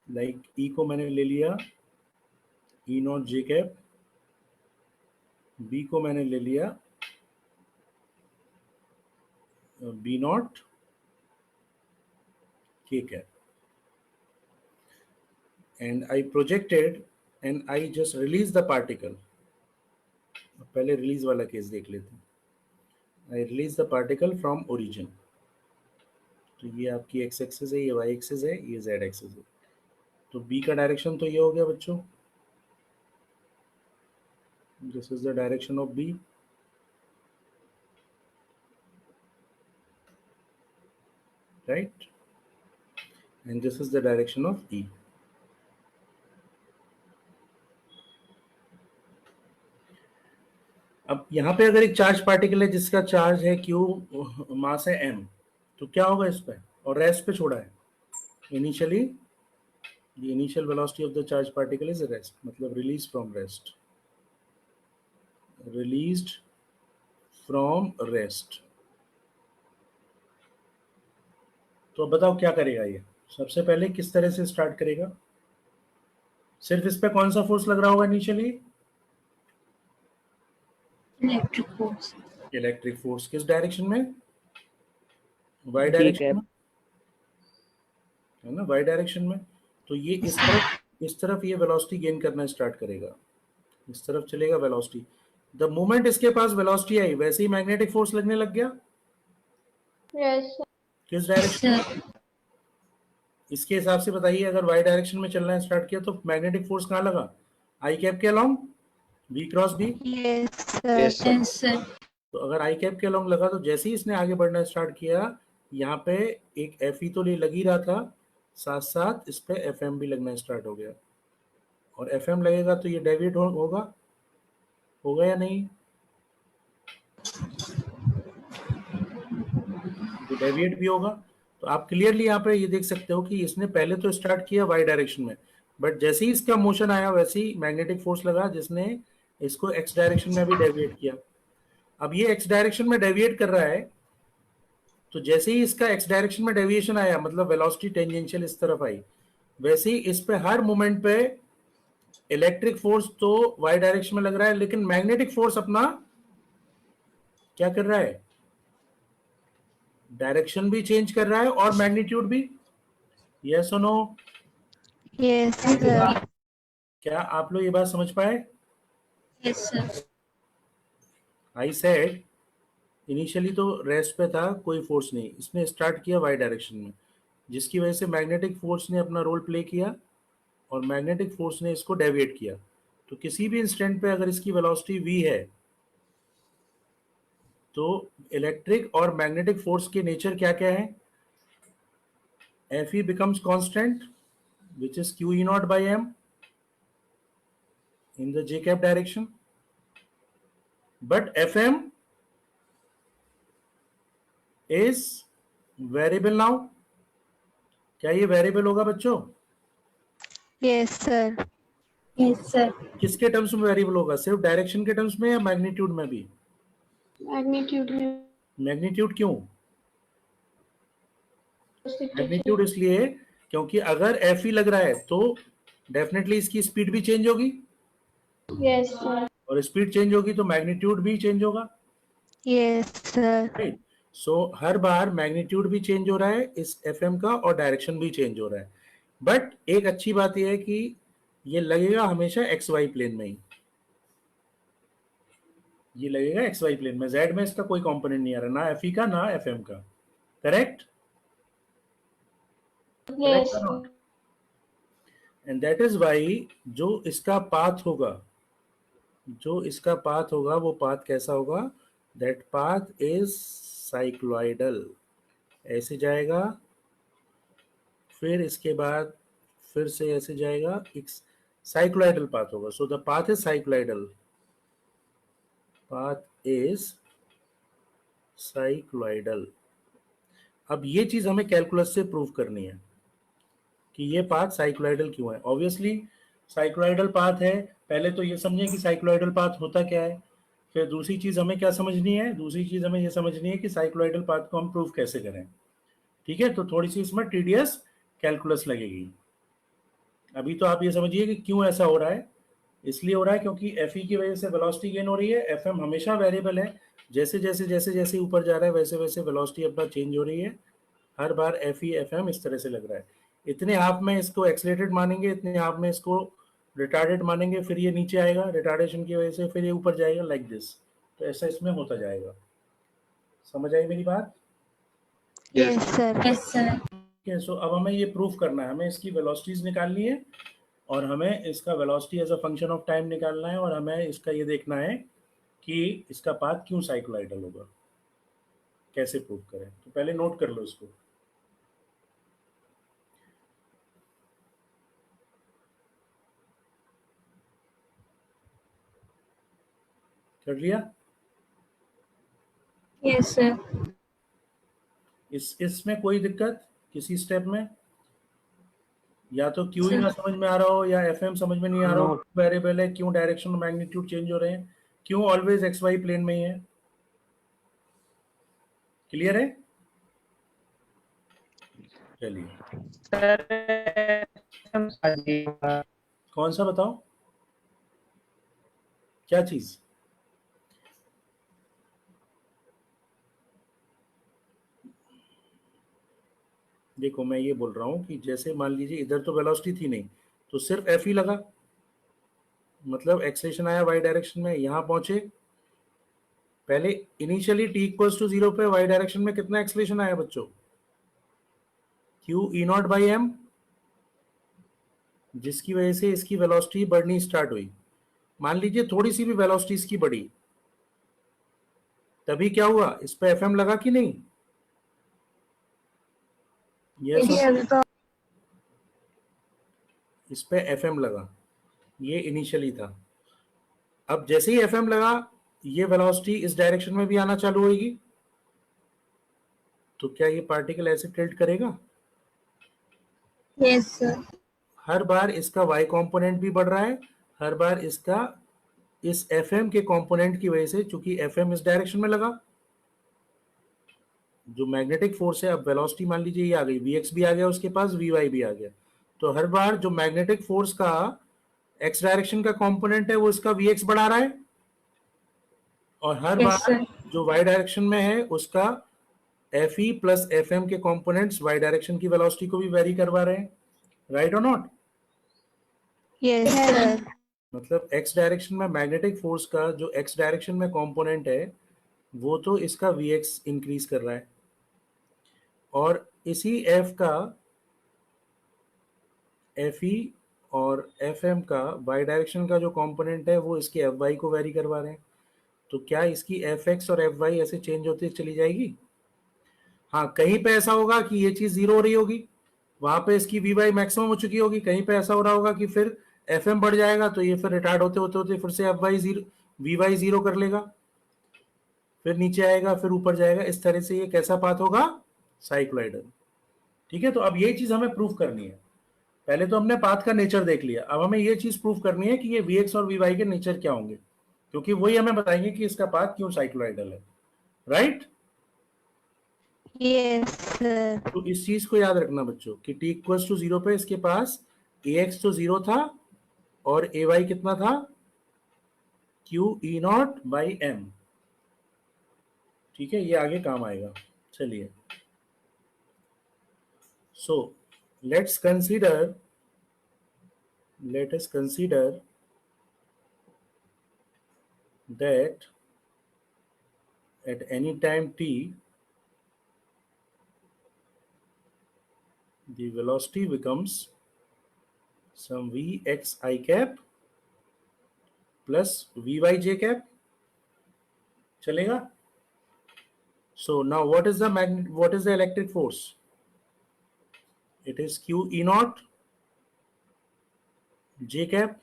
like E को मैंने ले लिया E not J cap, B को मैंने ले लिया B not K cap, and I projected and I just release the particle. पहले रिलीज वाला केस देख लेते हैं। I release the particle from origin. तो ये आपकी x एक्सिस है, ये y एक्सिस है, ये z एक्सिस है। तो b का डायरेक्शन तो ये हो गया बच्चों, this is the direction of b, right, and this is the direction of e. अब यहाँ पे अगर एक चार्ज पार्टिकल है जिसका चार्ज है q, मास है m, तो क्या होगा इस पे, और रेस्ट पे छोड़ा है। Initially the initial velocity of the charged particle is rest, मतलब release from rest, released from rest। तो अब बताओ क्या करेगा ये, सबसे पहले किस तरह से स्टार्ट करेगा, सिर्फ इस पे कौन सा फोर्स लग रहा होगा initially, electric force. Electric force, किस डायरेक्शन में, वाई डायरेक्शन में, है ना, वाई डायरेक्शन में। तो ये इस तरफ ये वेलोसिटी गेन करना स्टार्ट करेगा, इस तरफ चलेगा वेलोसिटी। द मोमेंट इसके पास वेलोसिटी आई वैसे ही मैग्नेटिक फोर्स लगने लग गया, Yes, sir. किस डायरेक्शन, इसके हिसाब से बताइए, अगर वाई डायरेक्शन में चलना स्टार्ट किया तो मैग्नेटिक फोर्स कहाँ लगा, आई कैप के along, B cross B. Yes, sir. Yes, sir. Yes, sir. तो अगर आई कैप के अलोंग लगा तो जैसे ही इसने आगे बढ़ना स्टार्ट किया, यहाँ पे एक एफ ई तो लग ही रहा था, साथ साथ इस पे एफ एम भी लगना स्टार्ट हो गया, और एफ एम लगेगा तो ये डेविएट होगा या नहीं, तो डेविएट भी होगा। तो आप क्लियरली यहाँ पे ये देख सकते हो कि इसने पहले तो स्टार्ट किया वाई डायरेक्शन में, बट जैसे ही इसका मोशन आया वैसे ही मैग्नेटिक फोर्स लगा जिसने इसको एक्स डायरेक्शन में भी डेविएट किया। अब ये एक्स डायरेक्शन में डेविएट कर रहा है, तो जैसे ही इसका एक्स डायरेक्शन में डेविएशन आया, मतलब वेलोसिटी टेंजेंशियल इस तरफ आई, वैसे ही इस पे हर मोमेंट पे इलेक्ट्रिक फोर्स तो वाई डायरेक्शन में लग रहा है, लेकिन मैग्नेटिक फोर्स अपना क्या कर रहा है, डायरेक्शन भी चेंज कर रहा है और मैग्नीट्यूड भी। यस और नो? Yes, sir. क्या आप लोग ये बात समझ पाए? Yes, sir. I said initially तो रेस्ट पे था, कोई फोर्स नहीं, इसने स्टार्ट किया वाई डायरेक्शन में, जिसकी वजह से मैग्नेटिक फोर्स ने अपना रोल प्ले किया और मैग्नेटिक फोर्स ने इसको डेविएट किया। तो किसी भी इंस्टेंट पे अगर इसकी वेलोसिटी v है तो इलेक्ट्रिक और मैग्नेटिक फोर्स के नेचर क्या क्या है, Fe becomes constant, which is q e naught by m in the j cap direction, but Fm is variable now। क्या ये वेरिएबल होगा बच्चों? Yes, sir. Yes, sir. किसके टर्म्स में वेरिएबल होगा, सिर्फ डायरेक्शन के टर्म्स में या मैग्नीट्यूड में भी? Magnitude में मैग्नीट्यूड क्यों? velocity मैग्नीट्यूड इसलिए क्योंकि अगर एफ ई लग रहा है तो डेफिनेटली इसकी स्पीड भी चेंज होगी, change. Yes, sir. और स्पीड चेंज होगी तो मैग्नीट्यूड भी चेंज होगा, Yes, sir. राइट। सो हर बार मैग्नीट्यूड भी चेंज हो रहा है इस एफ एम का और डायरेक्शन भी चेंज हो रहा है। बट एक अच्छी बात यह है कि ये लगेगा हमेशा एक्स वाई प्लेन में ही, ये लगेगा एक्स वाई प्लेन में, जेड में इसका कोई कंपोनेंट नहीं आ रहा, ना एफ ई का ना एफ एम का, correct? Yes, sir. And that is why जो इसका पाथ होगा, वो पाथ कैसा होगा, दैट पाथ इज साइक्लॉइडल, ऐसे जाएगा, फिर इसके बाद फिर से ऐसे जाएगा, एक साइक्लॉइडल पाथ होगा। So the path is cycloidal, path is cycloidal. अब ये चीज हमें कैलकुलस से प्रूव करनी है कि ये पाथ साइक्लोइडल क्यों है। ऑब्वियसली साइक्लोइडल पाथ है, पहले तो ये समझें कि साइक्लोइडल पाथ होता क्या है। फिर दूसरी चीज हमें क्या समझनी है, दूसरी चीज हमें ये समझनी है कि साइक्लोइडल पाथ को हम प्रूव कैसे करें। ठीक है, तो थोड़ी सी इसमें टीडीएस कैलकुलस लगेगी। अभी तो आप ये समझिए कि क्यों ऐसा हो रहा है। इसलिए हो रहा है क्योंकि एफई की वजह से वेलोसिटी गेन हो रही है। एफएम हमेशा वेरिएबल है, जैसे जैसे जैसे जैसे ऊपर जा रहा है वैसे वैसे वेलोसिटी अपना चेंज हो रही है। हर बार एफई एफएम इस तरह से लग रहा है। इतने हाफ में इसको एक्सलेटेड मानेंगे, इतने हाफ में इसको रिटार्डेड मानेंगे, फिर ये नीचे आएगा रिटार्डेशन की वजह से, फिर ये ऊपर जाएगा लाइक दिस। तो ऐसा इसमें होता जाएगा। समझ आई मेरी बात? Yes, sir. Yes, sir. ठीक है, सो अब हमें ये प्रूफ करना है, हमें इसकी वेलोसिटीज निकालनी है और हमें इसका velocity as a function of time निकालना है और हमें इसका ये देखना है कि इसका पाथ क्यों साइक्लोइडल होगा, कैसे प्रूव करें। तो पहले नोट कर लो इसको। कर लिया? Yes, sir. इसमें कोई दिक्कत किसी स्टेप में? या तो क्यू ही ना समझ में आ रहा हो या एफएम समझ में नहीं आ रहा हो, वेरिएबल है, क्यों डायरेक्शन और मैग्नीट्यूड चेंज हो रहे हैं, क्यों ऑलवेज एक्स वाई प्लेन में ही है। क्लियर है? चलिए, कौन सा बताओ, क्या चीज? देखो मैं ये बोल रहा हूं कि जैसे मान लीजिए इधर तो वेलोसिटी थी नहीं, तो सिर्फ एफ ही लगा, मतलब एक्सेलेरेशन आया वाई डायरेक्शन में, यहां पहुंचे। पहले इनिशियली टी इक्वल्स टू 0 पे वाई डायरेक्शन में कितना एक्सेलेरेशन आया बच्चों? Q E naught by M, जिसकी वजह से इसकी वेलोसिटी बढ़नी स्टार्ट हुई। मान लीजिए थोड़ी सी भी वेलोसिटी इसकी बढ़ी, तभी क्या हुआ, इस पे एफएम लगा कि नहीं? यस, इस पे एफएम लगा, ये इनिशियली था। अब जैसे ही एफएम लगा, ये वेलोसिटी इस डायरेक्शन में भी आना चालू होगी, तो क्या ये पार्टिकल ऐसे टिल्ट करेगा? Yes, sir. हर बार इसका y कंपोनेंट भी बढ़ रहा है, हर बार इसका इस fm के कंपोनेंट की वजह से, चूंकि fm इस डायरेक्शन में लगा, जो मैग्नेटिक फोर्स है, अब वेलोसिटी मान लीजिए ये आ गई, vx भी आ गया उसके पास, vy भी आ गया, तो हर बार जो मैग्नेटिक फोर्स का x डायरेक्शन का कंपोनेंट है वो इसका vx बढ़ा रहा है, और हर Yes, बार sir. जो y डायरेक्शन में है उसका fe प्लस fm के कंपोनेंट्स y डायरेक्शन की वेलोसिटी को भी वेरी करवा रहे हैं। राइट और नॉट? Yes, sir. मतलब x डायरेक्शन में मैग्नेटिक फोर्स का जो x डायरेक्शन में कंपोनेंट है वो तो इसका vx इंक्रीज कर रहा है, और इसी f का fe और fm का y डायरेक्शन का जो कंपोनेंट है वो इसके fy को वेरी करवा रहे हैं। तो क्या इसकी fx और fy ऐसे चेंज होती चली जाएगी? हाँ, कहीं पे ऐसा होगा कि ये चीज जीरो हो रही होगी, वहां पे इसकी vy मैक्सिमम हो चुकी होगी, कहीं पे ऐसा हो रहा होगा कि फिर fm बढ़ जाएगा, तो ये फिर रिटार्ड होते होते होते फिर से vy जीरो कर लेगा, फिर नीचे आएगा, फिर ऊपर जाएगा। इस तरह से ये कैसा पाथ होगा? साइक्लोइडल। ठीक है, तो अब ये चीज हमें प्रूफ करनी है। पहले तो हमने पाथ का नेचर देख लिया, अब हमें ये चीज प्रूफ करनी है कि ये vx और vy के नेचर क्या होंगे, क्योंकि वही हमें बताएंगे कि इसका पाथ क्यों साइक्लोइडल है। राइट? Yes, sir. तो इस चीज को याद रखना बच्चों कि t इक्वल्स टू 0 पे इसके पास ax तो 0 था और ay कितना था? q e not by m। ठीक है, ये आगे काम आएगा। चलिए, सो let us consider that at any time t the velocity becomes some vx I cap plus vy j cap. चलेगा? So now what is the electric force? It is q e naught j cap.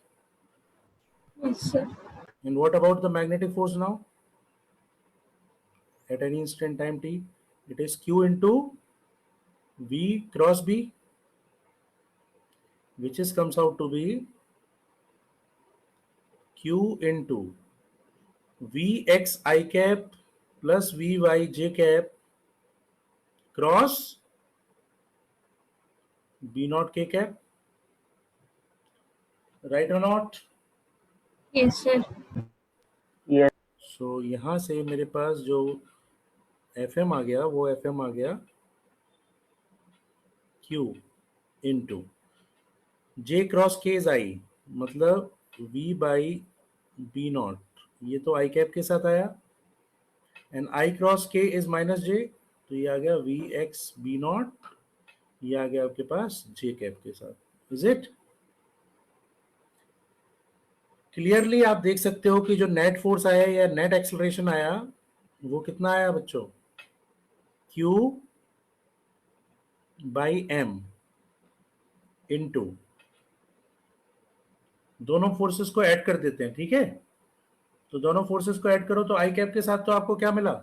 Yes, sir. And what about the magnetic force now? At any instant time t, it is q into V cross B, which is comes out to be Q into Vx I cap plus Vy j cap cross B naught k cap, right or not? Yes, sir. Yes. So यहां से मेरे पास जो Fm आ गया वो Fm आ गया Q into J cross K is I, मतलब V by B naught, ये तो I कैप के साथ आया, and I cross K is minus J, तो ये आ गया Vx B naught, ये आ गया आपके पास J कैप के साथ. Is it clearly? आप देख सकते हो कि जो नेट फोर्स आया या नेट एक्सेलरेशन आया वो कितना आया बच्चों? Q बाई M इनटू, दोनों फोर्सेस को ऐड कर देते हैं, ठीक है? तो दोनों फोर्सेस को ऐड करो तो आई कैप के साथ तो आपको क्या मिला?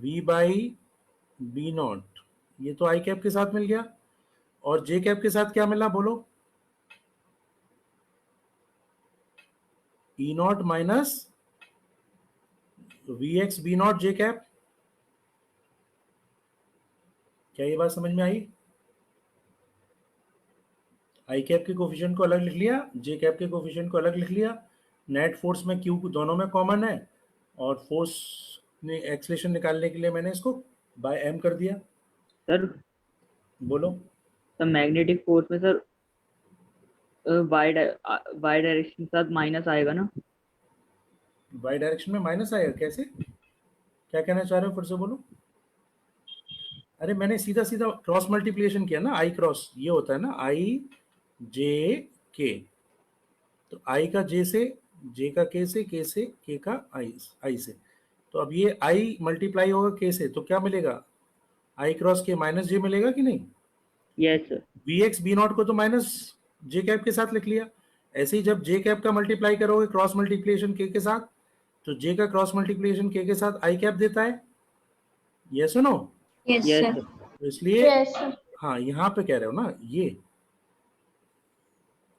V बाई बी नॉट, ये तो आई कैप के साथ मिल गया, और जे कैप के साथ क्या मिला बोलो? E not minus V X B not J cap. क्या ये बात समझ में आई? आई कैप के कोफिशिएंट को अलग लिख लिया, जे कैप के कोफिशिएंट को अलग लिख लिया, नेट फोर्स में क्यू दोनों में कॉमन है, और फोर्स ने एक्सेलरेशन निकालने के लिए मैंने इसको बाय एम कर दिया. सर बोलो. सर मैग्नेटिक फोर्स में सर वाई डायरेक्शन के साथ माइनस आएगा ना? वाई डायरेक्शन में माइनस आएगा? कैसे? क्या कहना चाह रहे हो, फिर से बोलो. अरे मैंने सीधा सीधा क्रॉस मल्टीप्लिकेशन किया ना, आई क्रॉस, ये होता है ना आई जे के, तो आई का जे से, जे का के से के का आई से, तो अब ये आई मल्टीप्लाई होगा के से, तो क्या मिलेगा? आई क्रॉस के माइनस जे मिलेगा कि नहीं? Yes sir. V X B naught को तो माइनस जे कैप के साथ लिख लिया. ऐसे ही जब जे कैप का मल्टीप्लाई करोगे क्रॉस मल्टीप्लिकेशन के साथ, तो जे का क्रॉस मल्टीप्लिकेशन के साथ आई कैप देता है. ये सुनो. Yes, yes sir. सर. तो इसलिए Yes, sir. हाँ, यहाँ पे कह रहे हो ना ये,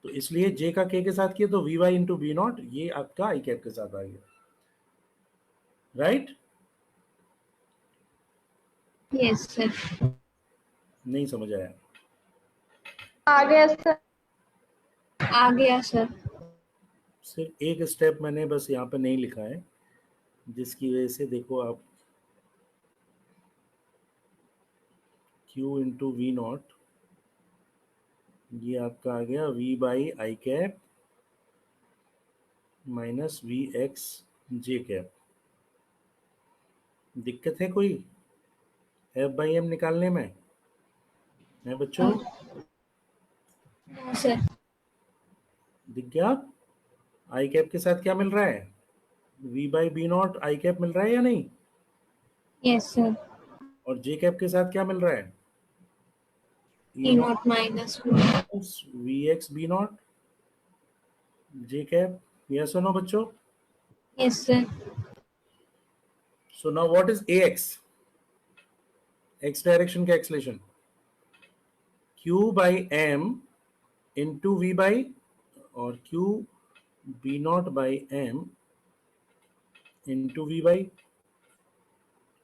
तो इसलिए जे का के साथ किया तो V Y into B naught, ये आपका आई कैप के साथ आ गया, राइट? Yes, sir. नहीं समझ आया? आ गया सर. आ गया सर. सिर्फ एक स्टेप मैंने बस यहाँ पे नहीं लिखा है, जिसकी वजह से देखो आप Q इंटू वी नॉट, ये आपका आ गया V by I cap minus V X J cap. दिक्कत है कोई F बाई एम निकालने में है बच्चों? No, sir. दिख गया? आई कैप के साथ क्या मिल रहा है? V by B not I cap मिल रहा है या नहीं? Yes, sir. और जे कैप के साथ क्या मिल रहा है? E naught minus 1. V X B not J cap. Yes और नो बच्चों? Yes, sir. So now what is AX? X direction का acceleration. Q by M into V by, और Q B naught by M into V by,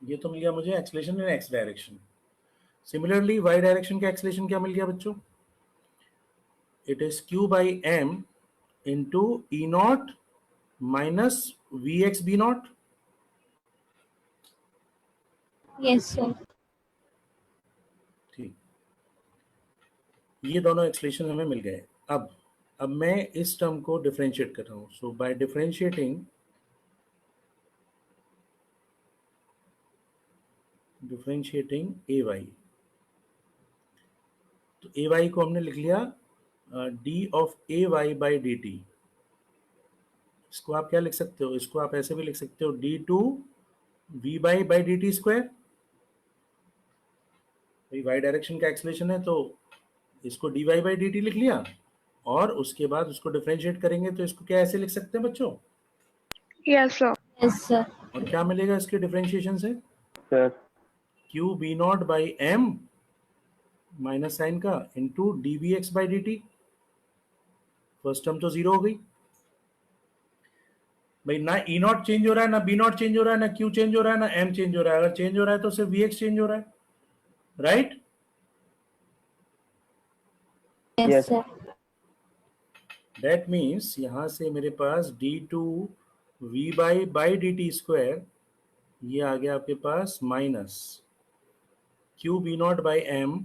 ये तो मिल गया मुझे acceleration in X direction. Similarly Y direction का acceleration क्या मिल गया बच्चों? It is Q by M into E naught minus VX B naught. Yes, sir. ठीक, ये दोनों एक्सप्रेशन हमें मिल गए. अब मैं इस टर्म को डिफरेंशिएट कर रहा हूँ. So by differentiating A Y, तो ए वाई को हमने लिख लिया D of A Y by D T. इसको आप क्या लिख सकते हो? इसको आप ऐसे भी लिख सकते हो D two V by by D T square. Y direction का एक्सेलरेशन है तो इसको D Y by D T लिख लिया, और उसके बाद उसको डिफरेंशिएट करेंगे तो इसको क्या ऐसे लिख सकते हैं बच्चों? Yes, sir. Yes, sir. और क्या मिलेगा इसके डिफरेंशिएशन से? Sir. Q B not by M minus sine का into D B X by D T. First term तो जीरो हो गई भाई, ना ई नॉट चेंज हो रहा है, ना बी नॉट चेंज हो रहा है, ना क्यू चेंज हो रहा है, ना एम चेंज हो रहा है। अगर चेंज हो रहा है तो सिर्फ वी एक्स चेंज हो रहा है, right? Yes, Yes. sir. That means यहां से मेरे पास D two V by D T square, ये आ गया आपके पास minus Q B not by M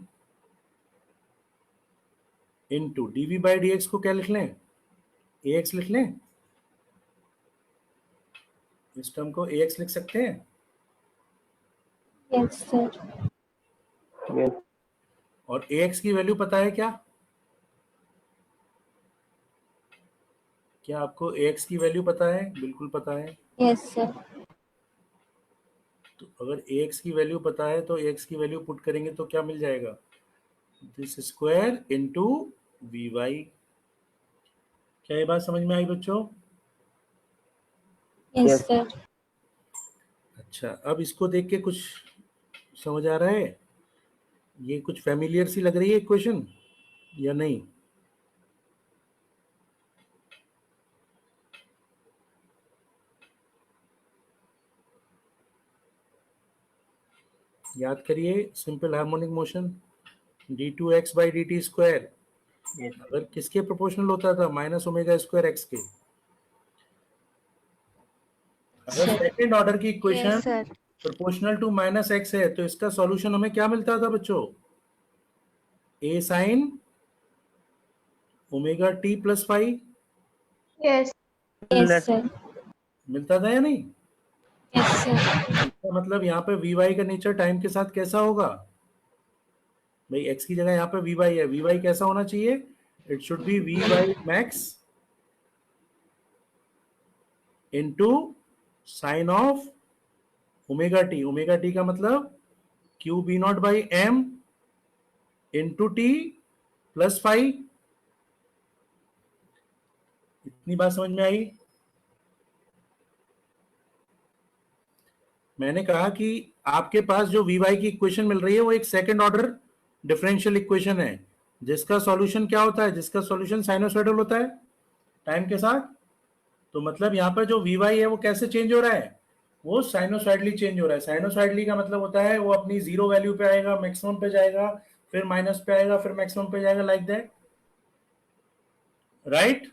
into D V by D X को क्या लिख लें, ए एक्स लिख लें। इस टर्म को ए एक्स लिख सकते हैं। Yes, sir. Yes. और ए एक्स की वैल्यू पता है क्या? क्या आपको ए एक्स की वैल्यू पता है? बिल्कुल पता है। Yes, sir. तो अगर ए एक्स की वैल्यू पता है तो ए एक्स की वैल्यू पुट करेंगे तो क्या मिल जाएगा, this square into V Y. क्या ये बात समझ में आई बच्चों? Yes, Yes. sir. अच्छा, अब इसको देख के कुछ समझ आ रहा है? ये कुछ फैमिलियर सी लग रही है इक्वेशन या नहीं? याद करिए, simple harmonic motion D two X by D T square Yes. अगर किसके प्रोपोर्शनल होता था, माइनस ओमेगा स्क्वायर एक्स के। अगर सेकेंड ऑर्डर की equation Yes, sir. Proportional to minus X है तो इसका सॉल्यूशन हमें क्या मिलता था बच्चों, A sine omega T plus five Yes. Yes, sir. मिलता था या नहीं? Yes, sir. इसका मतलब यहाँ पे वी वाई का नेचर टाइम के साथ कैसा होगा भाई, एक्स की जगह यहाँ पे वी वाई है, वी वाई कैसा होना चाहिए, it should be V Y max into sine of omega T. Omega T का मतलब Q B not by M into T plus five. इतनी बात समझ में आई? मैंने कहा कि आपके पास जो वी वाई की इक्वेशन मिल रही है वो एक सेकंड ऑर्डर डिफरेंशियल इक्वेशन है, जिसका सॉल्यूशन क्या होता है, जिसका सॉल्यूशन साइनोसॉइडल होता है टाइम के साथ। तो मतलब यहाँ पर जो वी वाई है वो कैसे चेंज हो रहा है, वो साइनोसॉइडली चेंज हो रहा है। साइनोसॉइडली का मतलब होता है वो अपनी जीरो वैल्यू पे आएगा, मैक्सिमम पे जाएगा, फिर माइनस पे आएगा, फिर मैक्सिमम पे जाएगा, like that, right?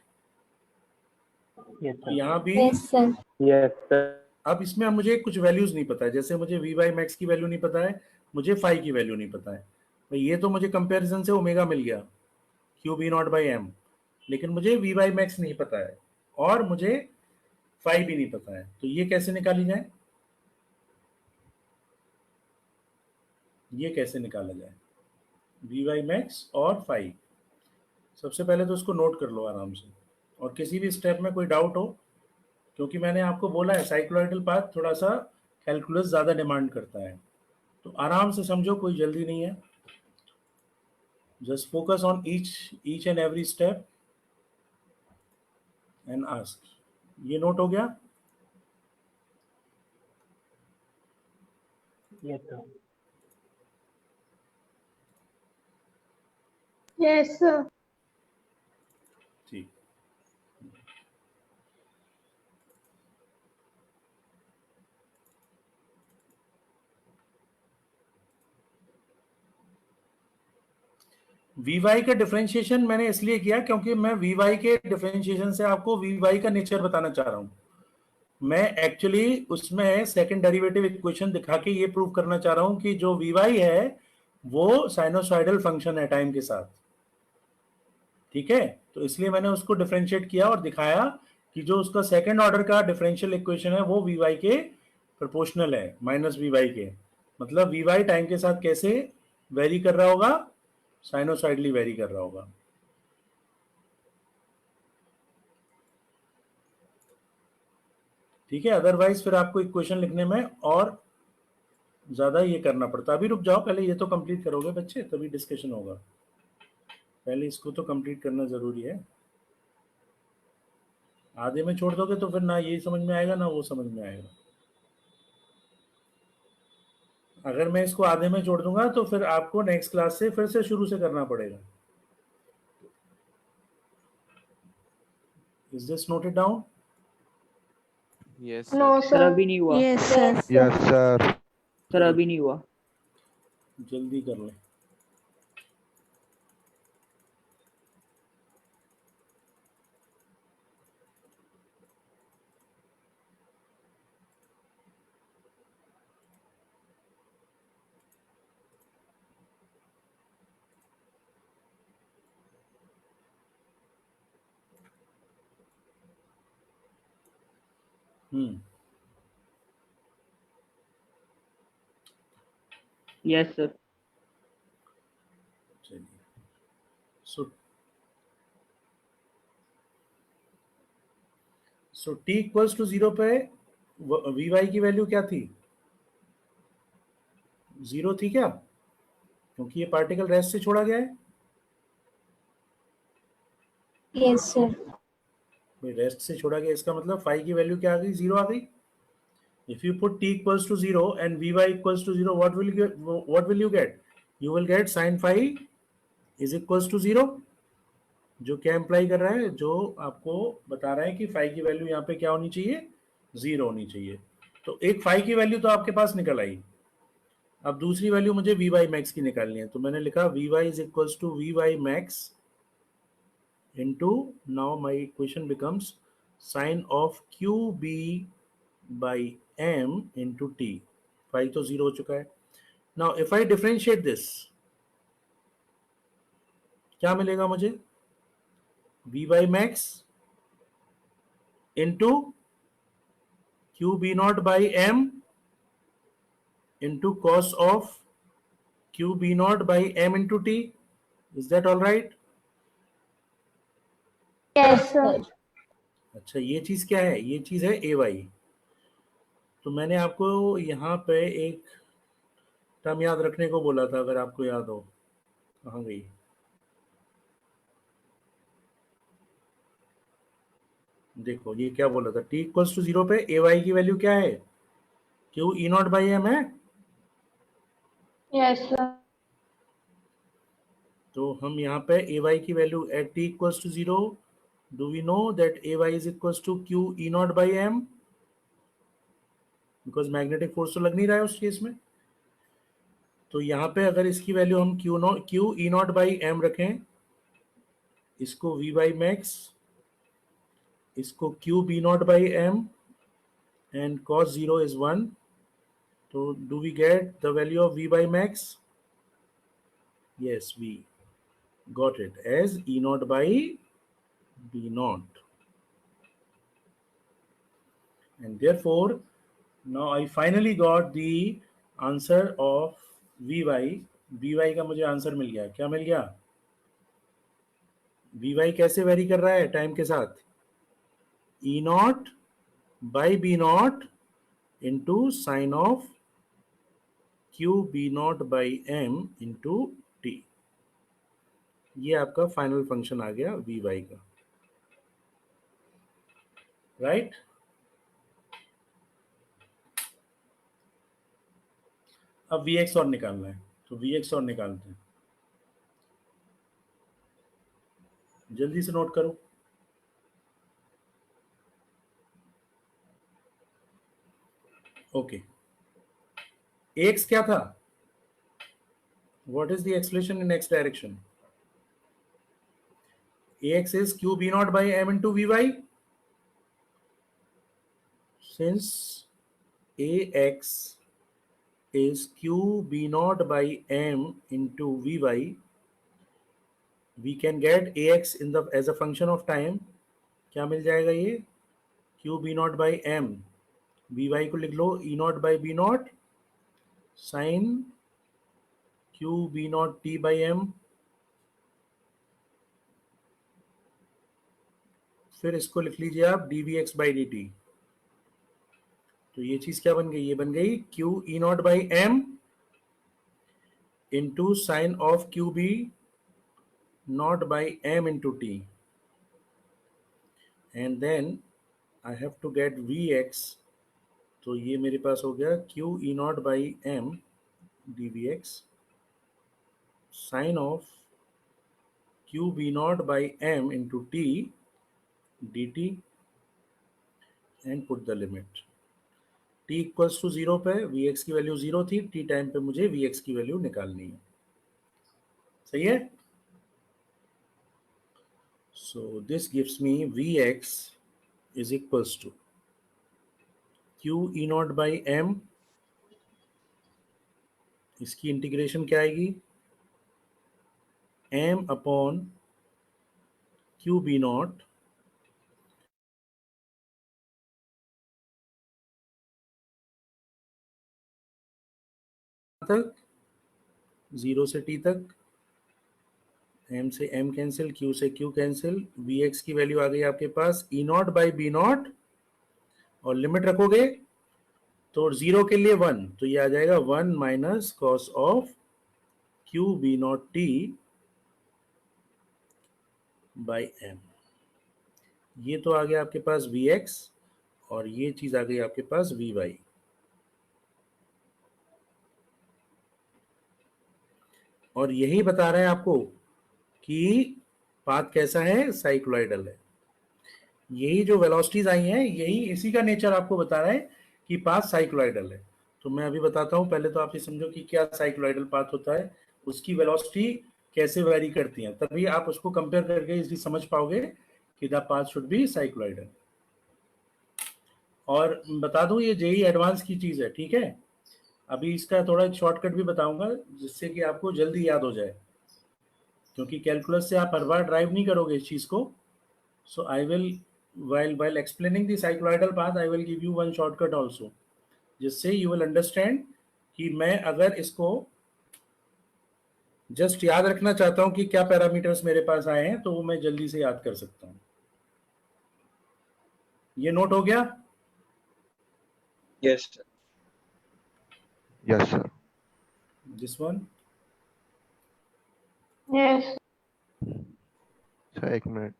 Yes, sir. यहाँ भी Yes, sir. Yes, sir. अब इसमें मुझे कुछ वैल्यूज नहीं पता है, जैसे मुझे वी वाई मैक्स की वैल्यू नहीं पता है, मुझे फाई की वैल्यू नहीं पता है भाई। ये तो मुझे कंपैरिजन से ओमेगा मिल गया Q B not by M, लेकिन मुझे वी वाई मैक्स नहीं पता है और मुझे फाई भी नहीं पता है। तो ये कैसे निकाली जाए, ये कैसे निकाला जाए वी वाई मैक्स और फाई? सबसे पहले तो उसको नोट कर लो आराम से, और किसी भी स्टेप में कोई डाउट हो, क्योंकि मैंने आपको बोला है साइक्लॉइडल पाथ थोड़ा सा कैलकुलस ज्यादा डिमांड करता है, तो आराम से समझो, कोई जल्दी नहीं है। Just focus on each and every step and ask. ये नोट हो गया? Yes, sir. Yes, sir. ठीक। वी वाई का डिफरेंशिएशन मैंने इसलिए किया क्योंकि मैं वी वाई के डिफरेंशिएशन से आपको वी वाई का नेचर बताना चाह रहा हूं। मैं एक्चुअली उसमें सेकंड डेरिवेटिव इक्वेशन दिखा के ये प्रूव करना चाह रहा हूं कि जो वी वाई है वो साइनोसॉइडल फंक्शन है टाइम के साथ, ठीक है? तो इसलिए मैंने उसको डिफरेंशिएट किया और दिखाया कि जो उसका सेकंड ऑर्डर का डिफरेंशियल इक्वेशन है वो वी वाई के प्रोपोर्शनल है माइनस वी वाई के। मतलब वी वाई टाइम के साथ कैसे वेरी कर रहा होगा, साइनोसॉइडली वेरी कर रहा होगा। ठीक है? अदरवाइज फिर आपको इक्वेशन लिखने में और ज्यादा ये करना पड़ता। अभी रुक जाओ, पहले ये तो कंप्लीट करोगे बच्चे, तभी डिस्कशन होगा। पहले इसको तो कंप्लीट करना जरूरी है। आधे में छोड़ दोगे तो फिर ना ये समझ में आएगा ना वो समझ में आएगा। अगर मैं इसको आधे में जोड़ दूंगा तो फिर आपको नेक्स्ट क्लास से फिर से शुरू से करना पड़ेगा. Is this noted down? Yes, No, sir sir. अभी नहीं हुआ. Yes, sir. Yes, sir. Sir अभी नहीं हुआ. जल्दी कर लें. Yes, sir. चलिए. So t equals to 0 पे vy की वैल्यू क्या थी? 0 थी क्या? क्योंकि ये पार्टिकल रेस्ट से छोड़ा गया है. Yes, sir. भाई रेस्ट से छोड़ा गया, इसका मतलब फाई की वैल्यू क्या आ गई? 0 आ गई. If you put t equals to 0 and vy equals to 0, what will you get? You will get sin phi is equals to 0. जो क्या इम्प्लाई कर रहा है? जो आपको बता रहा है कि फाई की वैल्यू यहाँ पे क्या होनी चाहिए? 0 होनी चाहिए. तो एक फाई की वैल्यू तो आपके पास निकल आई. अब दूसरी वैल्यू मुझे वी वाई मैक्स की निकालनी है. तो मैंने लिखा V Y is equals to V Y max into, now my equation becomes sine of Q B by M into T. Phi तो 0 हो चुका है. Now if I differentiate this, क्या मिलेगा मुझे? V Y max into Q B not by M into cos of q b naught by m into t. Is that all right? Yes, sir. अच्छा, ये चीज क्या है? ये चीज है ए वाई. तो मैंने आपको यहाँ पे एक टर्म याद रखने को बोला था, अगर आपको याद हो. कहाँ गई? देखो ये क्या बोला था. t इक्वल्स टू 0 पे ए वाई की वैल्यू क्या है? Q E naught by M है. Yes, sir. तो हम यहाँ पे ए वाई की value at t equals to 0, do we know that A Y is equals to Q E naught by M? Because magnetic force तो लग नहीं रहा है उस केस में. तो यहाँ पे अगर इसकी वैल्यू हम Q E naught by M रखें, इसको वी बाई मैक्स, इसको Q B not by M, and cos 0 is 1. तो do we get the value of V by max? yes, we got it as E naught by B naught. And therefore, now I finally got the answer of Vy. Vy का मुझे answer मिल गया. क्या मिल गया? Vy कैसे very कर रहा है time के साथ? E naught by B naught into sin of Q B naught by M into T. ये आपका फाइनल फंक्शन आ गया Vy का. राइट? अब Vx और निकालना है. तो Vx और निकालते हैं. जल्दी से नोट करो. ओके. Ax क्या था? What is the expression in x direction? Ax is q b naught by m into Vy. Since Ax is q b naught by m into Vy, we can get Ax in the as a function of time. क्या मिल जाएगा ये? q b naught by m. Vy को लिख लो e naught by b naught sin q b naught t by m. फिर इसको लिख लीजिए आप dvx by dt. तो ये चीज क्या बन गई? ये बन गई q e naught by m into sin of q b naught by m into t. And then I have to get vx. तो ये मेरे पास हो गया q e naught by m dvx sine of q v naught by m into t dt and put the limit. t equals to 0 पे vx की value 0 थी, t time पे मुझे vx की वैल्यू निकालनी है. सही है? So this gives me vx is equals to q e naught by m. इसकी इंटीग्रेशन क्या आएगी? m upon q b naught तक 0 से t तक, m से m कैंसिल, q से q कैंसिल, vx की वैल्यू आ गई आपके पास e not by b not और लिमिट रखोगे तो 0 के लिए 1, तो ये आ जाएगा 1 minus cos of q b not t by m. ये तो आ गया आपके पास vx और ये चीज आ गई आपके पास vy. और यही बता रहे हैं आपको कि पाथ कैसा है, साइक्लॉइडल है. यही जो वेलोसिटीज आई हैं, यही इसी का नेचर आपको बता रहा है कि पाथ साइक्लॉइडल है. तो मैं अभी बताता हूं, पहले तो आप ये समझो कि क्या साइक्लॉइडल पाथ होता है, उसकी वेलोसिटी कैसे वेरी करती है, तभी आप उसको कंपेयर करके इसलिए समझ पाओगे कि the path should be cycloidal. और बता दूं ये जेई एडवांस की चीज है, ठीक है. अभी इसका थोड़ा एक शॉर्टकट भी बताऊंगा जिससे कि आपको जल्दी याद हो जाए, क्योंकि कैलकुलस से आप हर बार ड्राइव नहीं करोगे इस चीज को. So I will while explaining the cycloidal path I will give you one shortcut also, जिससे you will understand कि मैं अगर इसको जस्ट याद रखना चाहता हूं कि क्या पैरामीटर्स मेरे पास आए हैं तो वो मैं जल्दी से याद कर सकता हूं. ये नोट हो गया? Yes, sir. Yes, sir. This one? Yes. Sir, एक मिनट.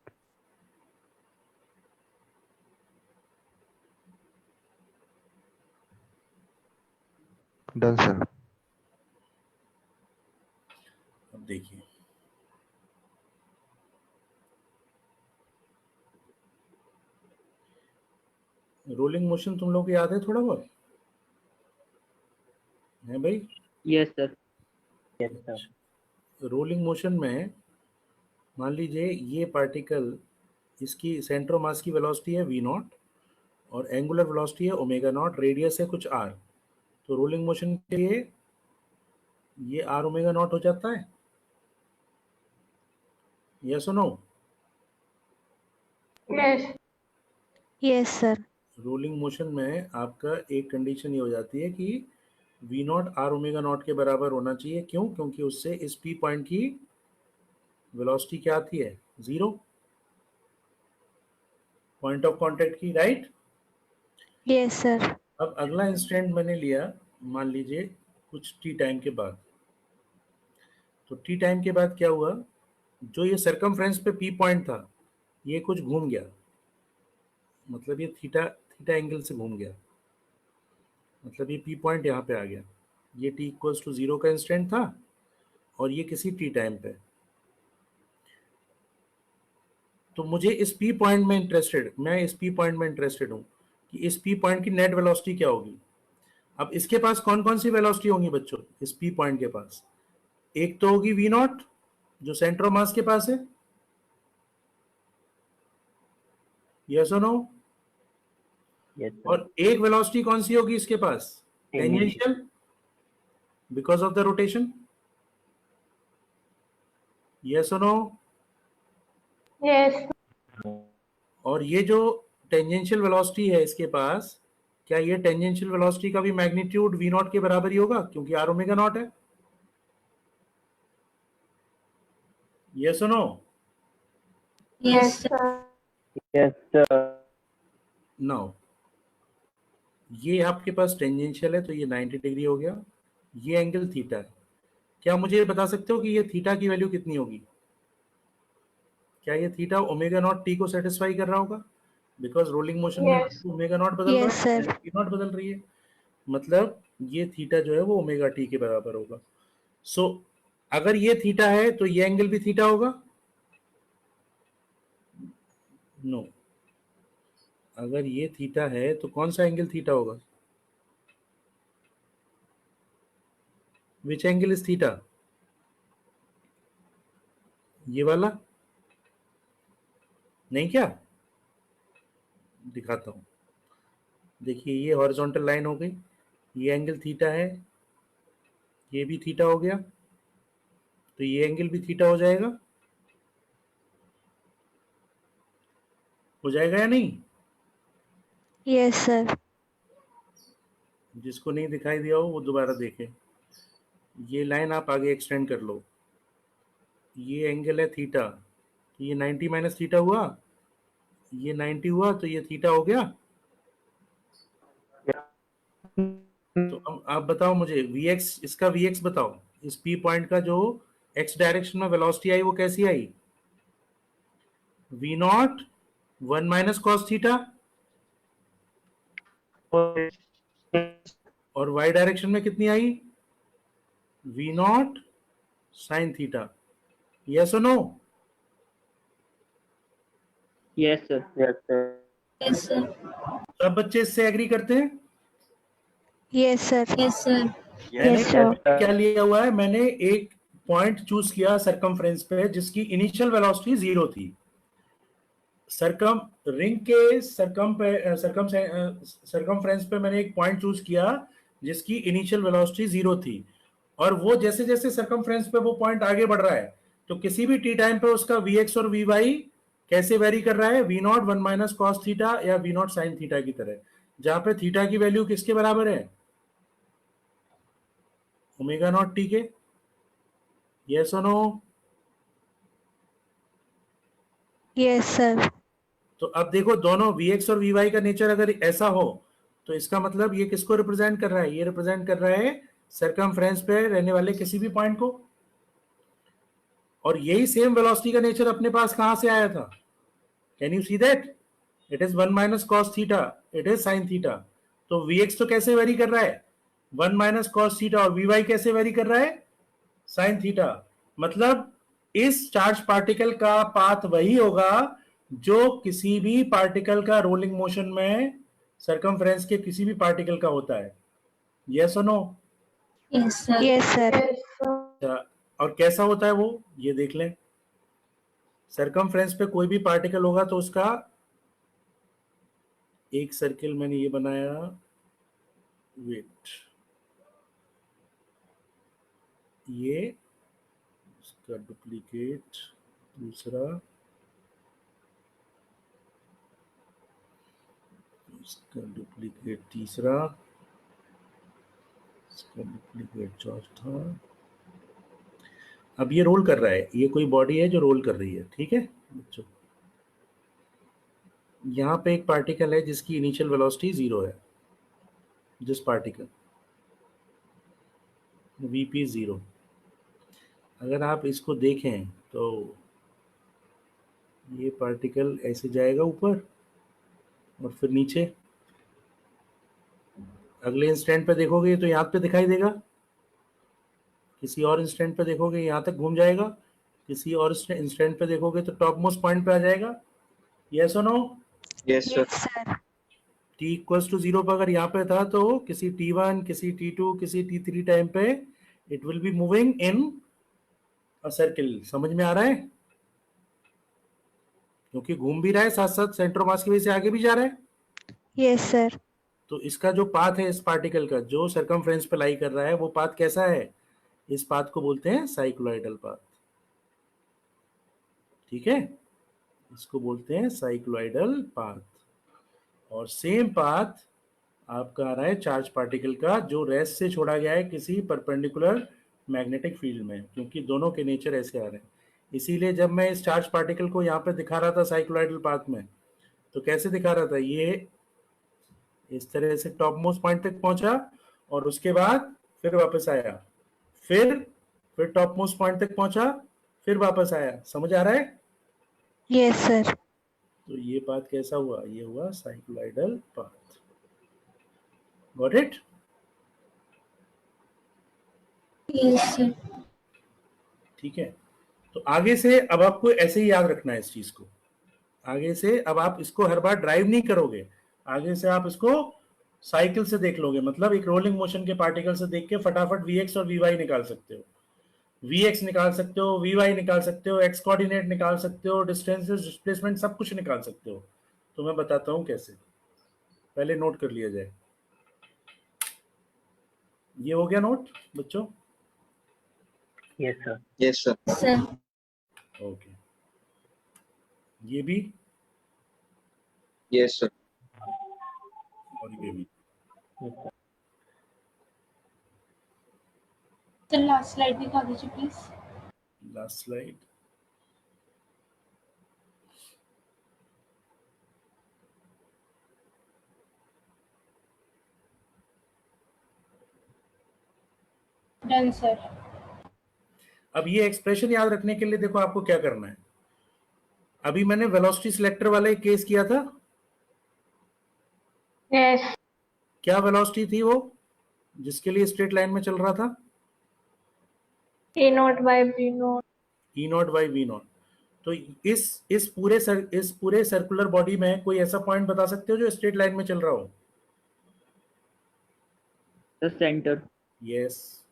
Done, sir. अब देखिए, रोलिंग मोशन तुम लोग को याद है थोड़ा बहुत है भाई? Yes sir. Yes, sir. Rolling motion में मान लीजिए ये पार्टिकल, इसकी सेंटर मास की वेलोसिटी है v नॉट और एंगुलर वेलोसिटी है ओमेगा नॉट, रेडियस है कुछ r. तो रोलिंग मोशन के लिए ये r ओमेगा नॉट हो जाता है. यस और no? Yes. Yes, sir. Rolling motion में आपका एक कंडीशन ये हो जाती है कि v not r omega not के बराबर होना चाहिए. क्यों? क्योंकि उससे इस p पॉइंट की वेलोसिटी क्या आती है? 0, पॉइंट ऑफ कांटेक्ट की, राइट? Yes, sir. अब अगला इंस्टेंट मैंने लिया, मान लीजिए कुछ t टाइम के बाद. तो t टाइम के बाद क्या हुआ, जो ये सर्कमफ्रेंस पे p पॉइंट था ये कुछ घूम गया, मतलब ये थीटा एंगल से घूम गया, मतलब ये p पॉइंट यहाँ पे आ गया. ये t इक्वल्स टू 0 का इंस्टेंट था और ये किसी t टाइम पे. तो मुझे इस p पॉइंट में इंटरेस्टेड हूँ कि इस p पॉइंट की नेट वेलोसिटी क्या होगी. अब इसके पास कौन कौन सी वेलोसिटी होंगी बच्चों? इस p पॉइंट के पास एक तो होगी v नॉट जो सेंटर ऑफ मास के पास है, यस और नो? Yes, sir. और एक वेलोसिटी कौन सी होगी इसके पास? Tangential, because of the rotation, yes और नो? Yes. और ये जो टेंजेंशियल वेलोसिटी है इसके पास, क्या ये टेंजेंशियल वेलोसिटी का भी मैग्नीट्यूड v नॉट के बराबर ही होगा क्योंकि r ओमेगा नॉट है? यस और no? Yes, sir. Yes, sir. Now ये आपके पास टेंजेंशियल है तो ये 90 डिग्री हो गया, ये एंगल थीटा है. क्या मुझे ये बता सकते हो कि ये थीटा की वैल्यू कितनी होगी? क्या ये थीटा ओमेगा नॉट टी को सेटिस्फाई कर रहा होगा? बिकॉज रोलिंग मोशन में Yes. ओमेगा नॉट बदल Yes, रहा है, sir. टी नॉट बदल रही है. मतलब ये थीटा जो है वो ओमेगा टी के बराबर होगा। सो अगर ये थीटा है तो ये एंगल भी थीटा होगा? नो। अगर ये थीटा है तो कौन सा एंगल थीटा होगा? Which angle is theta? ये वाला? नहीं क्या? दिखाता हूं। देखिए ये हॉरिजॉन्टल लाइन हो गई, ये एंगल थीटा है, ये भी थीटा हो गया, तो ये एंगल भी थीटा हो जाएगा। हो जाएगा या नहीं? Yes sir. जिसको नहीं दिखाई दिया हो वो दोबारा देखे। ये लाइन आप आगे एक्सटेंड कर लो, ये एंगल है थीटा, तो ये 90 माइनस थीटा हुआ, ये 90 हुआ, तो ये थीटा हो गया। तो अब आप बताओ मुझे Vx, इसका Vx बताओ, इस P पॉइंट का जो x डायरेक्शन में वेलोसिटी आई वो कैसी आई? V naught 1 minus cos theta, और y डायरेक्शन में कितनी आई? V naught sine theta. Yes और no? Yes sir. Yes, sir. Yes, sir. सब बच्चे इससे एग्री करते हैं? Yes sir. Yes, sir. मैंने Yes, sir. क्या लिया हुआ है, मैंने एक पॉइंट चूज किया सरकमफ्रेंस पे जिसकी इनिशियल वेलोसिटी 0 थी। सरकम रिंग के सरकमफ्रेंस पे मैंने एक पॉइंट चूज किया जिसकी इनिशियल वेलोसिटी 0 थी, और वो जैसे जैसे सरकमफ्रेंस पे वो पॉइंट आगे बढ़ रहा है तो किसी भी टी टाइम पे उसका Vx और Vy कैसे वेरी कर रहा है? V naught 1 minus cos theta या V नॉट साइन थीटा की तरह, जहां पे थीटा की वैल्यू किसके बराबर है? ओमेगा नॉट टी के। यस और नो? Yes sir. तो अब देखो दोनों Vx और Vy का नेचर अगर ऐसा हो तो इसका मतलब ये किसको रिप्रेजेंट कर रहा है? ये रिप्रेजेंट कर रहा है सरकमफ्रेंस पे रहने वाले किसी भी पॉइंट को। और यही सेम वेलोसिटी का नेचर अपने पास कहां से आया था? Can you see that? It is 1 minus cos theta, it is sine theta. तो Vx तो कैसे वेरी कर रहा है? 1 माइनस कॉस थीटा, और Vy कैसे वेरी कर रहा है? Sine theta. मतलब इस चार्ज पार्टिकल का पाथ वही होगा जो किसी भी पार्टिकल का रोलिंग मोशन में सरकमफ्रेंस के किसी भी पार्टिकल का होता है। यस और no? Yes, sir. Yes sir. और कैसा होता है वो ये देख लें। सरकमफ्रेंस पे कोई भी पार्टिकल होगा तो उसका एक सर्किल मैंने ये बनाया, वेट, ये इसका डुप्लीकेट दूसरा, इसका डुप्लीकेट तीसरा, इसका डुप्लीकेट चौथा। अब ये रोल कर रहा है, ये कोई बॉडी है जो रोल कर रही है, ठीक है बच्चों। यहाँ पे एक पार्टिकल है जिसकी इनिशियल वेलोसिटी 0 है, जिस पार्टिकल Vp 0। अगर आप इसको देखें तो ये पार्टिकल ऐसे जाएगा ऊपर और फिर नीचे, अगले इंस्टेंट पे देखोगे तो यहाँ पे दिखाई देगा, किसी और इंस्टेंट पे देखोगे यहाँ तक घूम जाएगा, किसी और इंस्टेंट पे देखोगे तो टॉप मोस्ट पॉइंट पे आ जाएगा। यस और no? Yes, sir. Yes sir. t equals to 0 पर अगर यहाँ पे था तो किसी t1, किसी t2, किसी t3 टाइम पे it will be moving in a circle. समझ में आ रहा है? क्योंकि घूम भी रहा है, साथ साथ सेंटर ऑफ मास की वजह से आगे भी जा रहा है। Yes sir. तो इसका जो पाथ है इस पार्टिकल का जो सरकमफ्रेंस पे लाई कर रहा है वो पाथ कैसा है? इस पाथ को बोलते हैं साइक्लोइडल पाथ, ठीक है, इसको बोलते हैं साइक्लोइडल पाथ। और सेम पाथ आपका आ रहा है चार्ज पार्टिकल का जो रेस्ट से छोड़ा गया है किसी परपेंडिकुलर मैग्नेटिक फील्ड में, क्योंकि दोनों के नेचर ऐसे आ रहे हैं। इसीलिए जब मैं इस चार्ज पार्टिकल को यहाँ पे दिखा रहा था साइक्लोइडल पाथ में, तो कैसे दिखा रहा था? ये इस तरह से टॉप मोस्ट पॉइंट तक पहुंचा और उसके बाद फिर वापस आया, फिर टॉप मोस्ट पॉइंट तक पहुंचा, फिर वापस आया। समझ आ रहा है? Yes sir. तो ये पाथ कैसा हुआ? ये हुआ cycloidal path. Got it? Yes, sir. ठीक है, तो आगे से अब आपको ऐसे ही याद रखना है इस चीज को। आगे से अब आप इसको हर बार ड्राइव नहीं करोगे, आगे से आप इसको साइकिल से देख लोगे, मतलब एक रोलिंग मोशन के पार्टिकल से देख के फटाफट Vx और Vy निकाल सकते हो। Vx निकाल सकते हो, Vy निकाल सकते हो, एक्स कोऑर्डिनेट निकाल सकते हो, डिस्टेंसेस, डिस्प्लेसमेंट, सब कुछ निकाल सकते हो। तो मैं बताता हूं कैसे, पहले नोट कर लिया जाए। ये हो गया नोट बच्चों? Yes, sir. Yes, sir. Sir. Okay, ये भी Yes, sir. और ये भी। Yes, sir. Sir, last slide दिखा दीजिए please. Last slide, Done, sir. अब ये एक्सप्रेशन याद रखने के लिए देखो आपको क्या करना है। अभी मैंने वेलोसिटी सिलेक्टर वाला एक केस किया था। Yes. क्या वेलोसिटी थी वो जिसके लिए स्ट्रेट लाइन में चल रहा था? A naught by B naught. E not by we naught. तो इस पूरे सर्कुलर बॉडी में कोई ऐसा पॉइंट बता सकते हो जो स्ट्रेट लाइन में चल रहा हो? The center. Yes,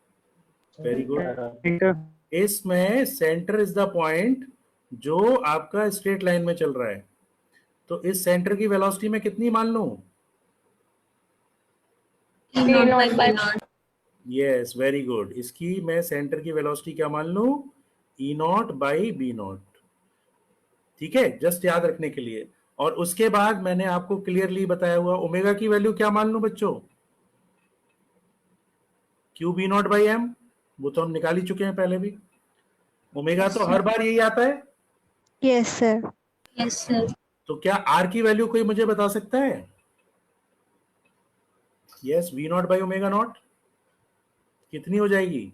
very good. Sir. इसमें सेंटर इज द पॉइंट जो आपका स्ट्रेट लाइन में चल रहा है। तो इस सेंटर की वेलोसिटी में कितनी मान लूं? A naught by B naught. Yes, very good. इसकी मैं सेंटर की वेलोसिटी क्या मान लूं? E not by B naught. ठीक है, जस्ट याद रखने के लिए। और उसके बाद मैंने आपको क्लियरली बताया हुआ ओमेगा की वैल्यू क्या मान लूं बच्चों? Q B not by M, वो तो हम निकाल ही चुके हैं पहले भी। ओमेगा तो हर बार यही आता है। Yes, sir. Yes, sir. तो क्या आर की वैल्यू कोई मुझे बता सकता है? Yes, V naught by omega naught कितनी हो जाएगी?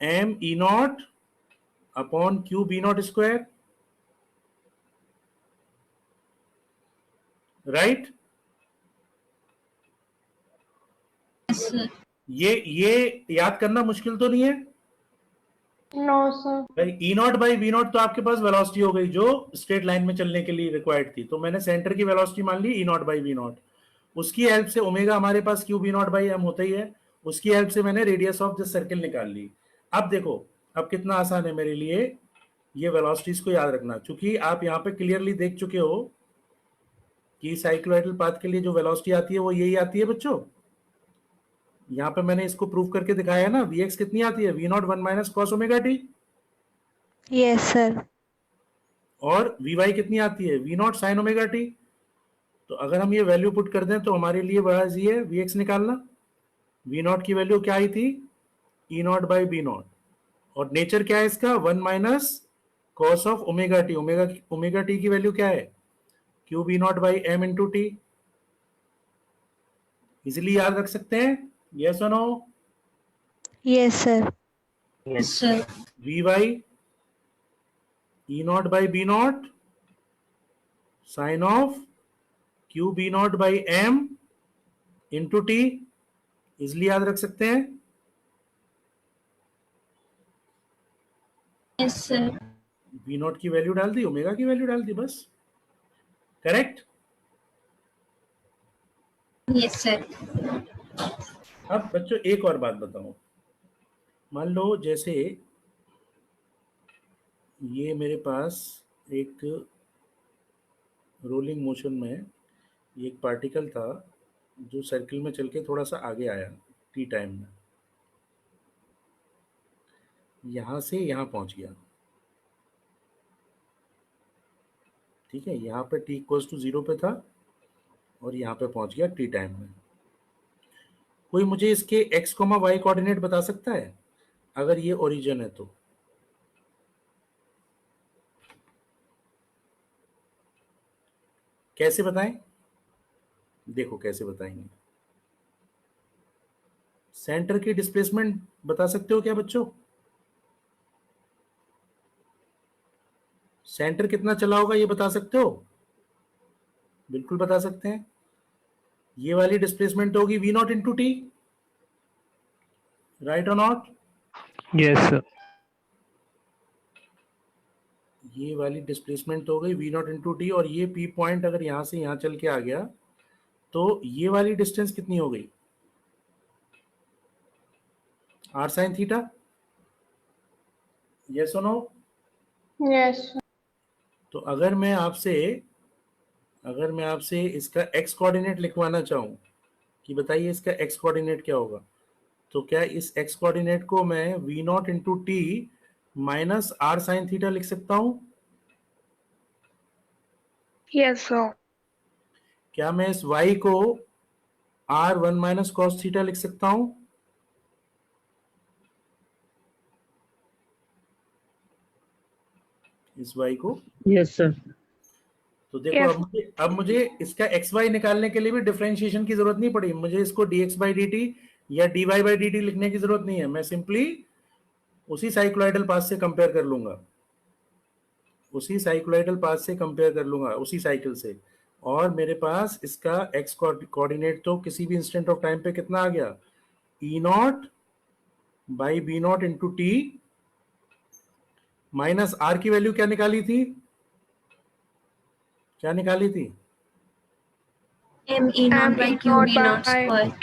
M E naught upon Q B naught square, right? Yes, sir. ये याद करना मुश्किल तो नहीं है No, sir. भाई। ई नॉट बाई वी नॉट तो आपके पास वेलोसिटी हो गई जो स्ट्रेट लाइन में चलने के लिए रिक्वायर्ड थी। तो मैंने सेंटर की वेलोसिटी मान ली e naught by we naught. उसकी हेल्प से ओमेगा हमारे पास q B not by m होता ही है, उसकी हेल्प से मैंने रेडियस ऑफ दिस सर्किल निकाल ली। अब देखो अब कितना आसान है मेरे लिए ये वेलोसिटीज को याद रखना, क्योंकि आप यहाँ पे क्लियरली देख चुके हो कि साइक्लोइडल पाथ के लिए जो वेलोसिटी आती है वो यही आती है बच्चों। यहाँ पे मैंने इसको प्रूव करके दिखाया है ना। Vx कितनी आती है? V naught one minus cos omega t. Yes, sir. और Vy कितनी आती है? V naught sine omega t. तो अगर हम ये वैल्यू पुट कर दें तो हमारे लिए बड़ा इजी है Vx निकालना। वी नॉट की वैल्यू क्या आई थी? E naught by B naught. और नेचर क्या है इसका? One minus cos of omega T. Omega t की वैल्यू क्या है? Q B not by M into t. Easily याद रख सकते हैं, यस और no? Yes, sir. Yes, sir. Vy E not by B naught sine of Q B not by M into t. Easily याद रख सकते हैं। Yes, sir. वी नॉट की वैल्यू डाल दी, ओमेगा की वैल्यू डाल दी, बस। करेक्ट। Yes, sir. अब बच्चों एक और बात बताऊं। मान लो जैसे ये मेरे पास एक रोलिंग मोशन में एक पार्टिकल था जो सर्किल में चल के थोड़ा सा आगे आया टी टाइम में, यहां से यहां पहुंच गया। ठीक है, यहाँ पे टी इक्वल्स टू 0 पे था और यहाँ पे पहुंच गया टी टाइम में। कोई मुझे इसके एक्स कोमा वाई कोऑर्डिनेट बता सकता है अगर ये ओरिजिन है तो? कैसे बताएं? देखो कैसे बताएंगे। सेंटर की डिस्प्लेसमेंट बता सकते हो क्या बच्चों? सेंटर कितना चला होगा ये बता सकते हो? बिल्कुल बता सकते हैं। ये वाली डिस्प्लेसमेंट होगी V naught into t, right और नॉट? Yes, sir. ये वाली डिस्प्लेसमेंट तो हो गई v नॉट इंटू टी, और ये p पॉइंट अगर यहाँ से यहाँ चल के आ गया तो ये वाली डिस्टेंस कितनी हो गई? r sin theta. यस और नो? Yes. तो अगर मैं आपसे इसका x कोऑर्डिनेट लिखवाना चाहूँ कि बताइए इसका x कोऑर्डिनेट क्या होगा, तो क्या इस x कोऑर्डिनेट को मैं v not into t minus r sin theta लिख सकता हूँ? Yes, sir. क्या मैं इस y को r1 माइनस cos थीटा लिख सकता हूँ? इस y को, यस सर। तो देखो Yes. अब मुझे इसका xy निकालने के लिए भी डिफरेंशिएशन की जरूरत नहीं पड़ी, मुझे इसको dx by dt या dy by dt लिखने की जरूरत नहीं है, मैं सिंपली उसी साइक्लोइडल पाथ से कंपेयर कर लूंगा, उसी साइकिल से, और मेरे पास इसका x कोऑर्डिनेट तो किसी भी इंस्टेंट ऑफ टाइम पे कितना आ गया? e not by B naught into t minus r की वैल्यू क्या निकाली थी? M E naught by Q B naught square.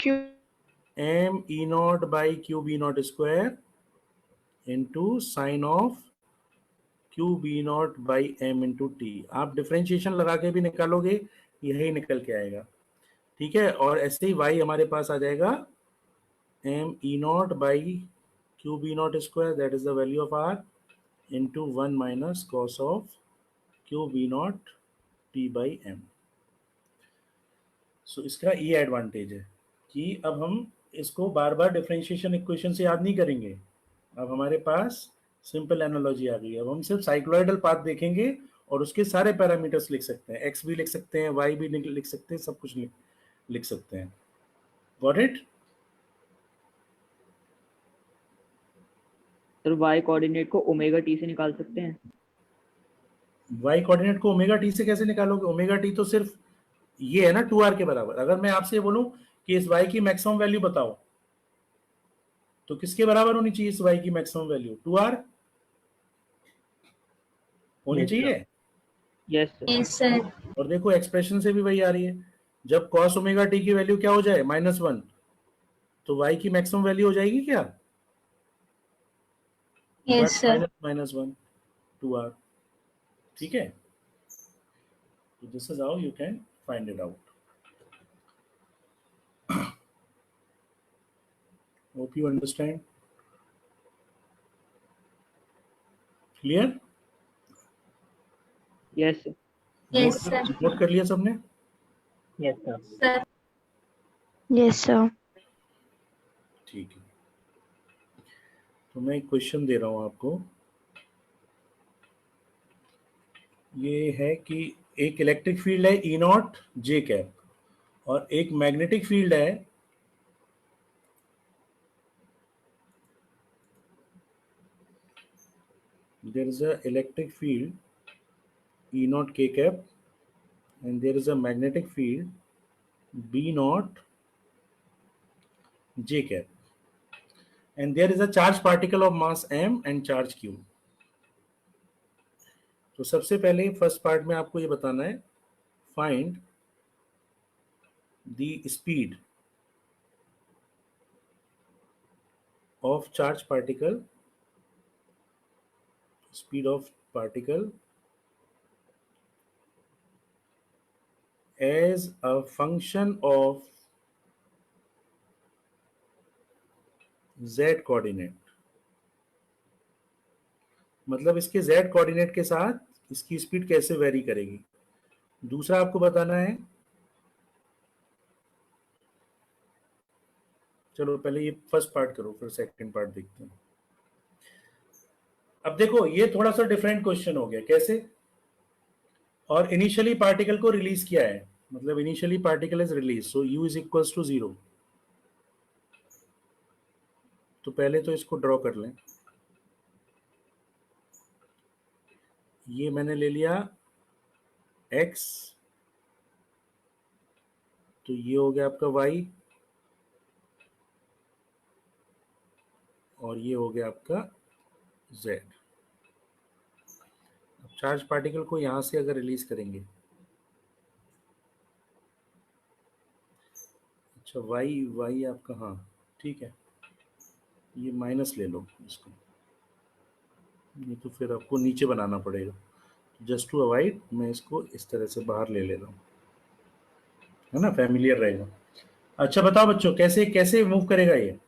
m e not by Q B naught square into sine of Q B not by M into t. आप differentiation लगा के भी निकालोगे, यही निकल के आएगा, ठीक है। और ऐसे ही y हमारे पास आ जाएगा m e not by Q B naught square, that is the value of r into 1 minus cos of Q B naught t by m. So इसका ये एडवांटेज है कि अब हम इसको बार बार डिफरेंशिएशन इक्वेशन से याद नहीं करेंगे, अब हमारे पास सिंपल एनालॉजी आ गई। अब हम सिर्फ साइक्लोइडल पाथ देखेंगे और उसके सारे पैरामीटर्स लिख सकते हैं, x भी लिख सकते हैं, y भी लिख सकते हैं, सब कुछ लिख सकते हैं। Got it? Sir y coordinate को ओमेगा टी से निकाल सकते हैं? y कोऑर्डिनेट को ओमेगा टी से कैसे निकालोगे? ओमेगा टी तो सिर्फ ये है ना 2r के बराबर। अगर मैं आपसे बोलूं कि इस y की मैक्सिमम वैल्यू बताओ, तो किसके बराबर होनी चाहिए इस y की मैक्सिमम वैल्यू? 2r होनी चाहिए। Yes sir. Yes, sir. और देखो एक्सप्रेशन से भी वही आ रही है, जब cos ओमेगा टी की वैल्यू क्या हो जाए? -1, तो y की मैक्सिमम वैल्यू हो जाएगी क्या? Yes, sir. -1 2r, ठीक है। तो this is how you can find it out. Hope you understand. Clear? Yes sir. Yes, sir. Note कर लिया सबने? Yes, sir. Sir. Yes, sir. ठीक है, तो मैं एक क्वेश्चन दे रहा हूं आपको। ये है कि एक इलेक्ट्रिक फील्ड है ई नॉट जे कैप, और एक मैग्नेटिक फील्ड है there is a electric field E naught K cap and there is a magnetic field B naught J cap and there is a charged particle of mass m and charge q। तो सबसे पहले first part में आपको ये बताना है, find the speed of charge particle, speed of particle as a function of z coordinate। मतलब इसके z कोऑर्डिनेट के साथ इसकी स्पीड कैसे वेरी करेगी। दूसरा आपको बताना है, चलो पहले ये फर्स्ट पार्ट करो फिर सेकंड पार्ट देखते हैं। अब देखो ये थोड़ा सा डिफरेंट क्वेश्चन हो गया, कैसे? और इनिशियली पार्टिकल को रिलीज किया है, मतलब initially particle is release, so u is equals to 0। तो पहले तो इसको ड्रॉ कर लें। ये मैंने ले लिया x, तो ये हो गया आपका y, ये हो गया आपका z। अब चार्ज पार्टिकल को यहां से अगर रिलीज करेंगे, अच्छा y आपका, हाँ ठीक है, ये माइनस ले लो इसको, ये तो फिर आपको नीचे बनाना पड़ेगा। जस्ट टू अवॉइड मैं इसको इस तरह से बाहर ले रहा हूँ, है ना, फैमिलियर रहेगा। अच्छा बताओ बच्चों, कैसे कैसे मूव करेगा ये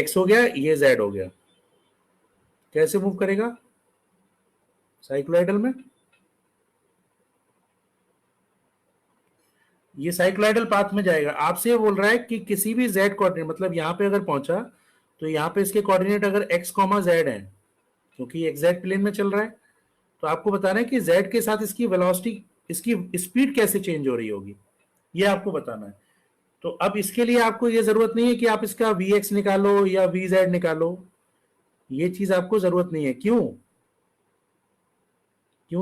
x हो गया, ये z हो गया, कैसे मूव करेगा साइक्लोइडल में? ये साइक्लोइडल पाथ में जाएगा। आपसे ये बोल रहा है कि किसी भी z कोऑर्डिनेट, मतलब यहाँ पे अगर पहुंचा तो यहाँ पे इसके कोऑर्डिनेट अगर x, z है, क्योंकि ये एग्जैक्ट प्लेन में चल रहा है, तो आपको बताना है कि z के साथ इसकी वेलोसिटी, इसकी स्पीड कैसे चेंज हो रही होगी, ये आपको बताना है। तो अब इसके लिए आपको ये जरूरत नहीं है कि आप इसका vx निकालो या vz निकालो, ये चीज आपको जरूरत नहीं है। क्यों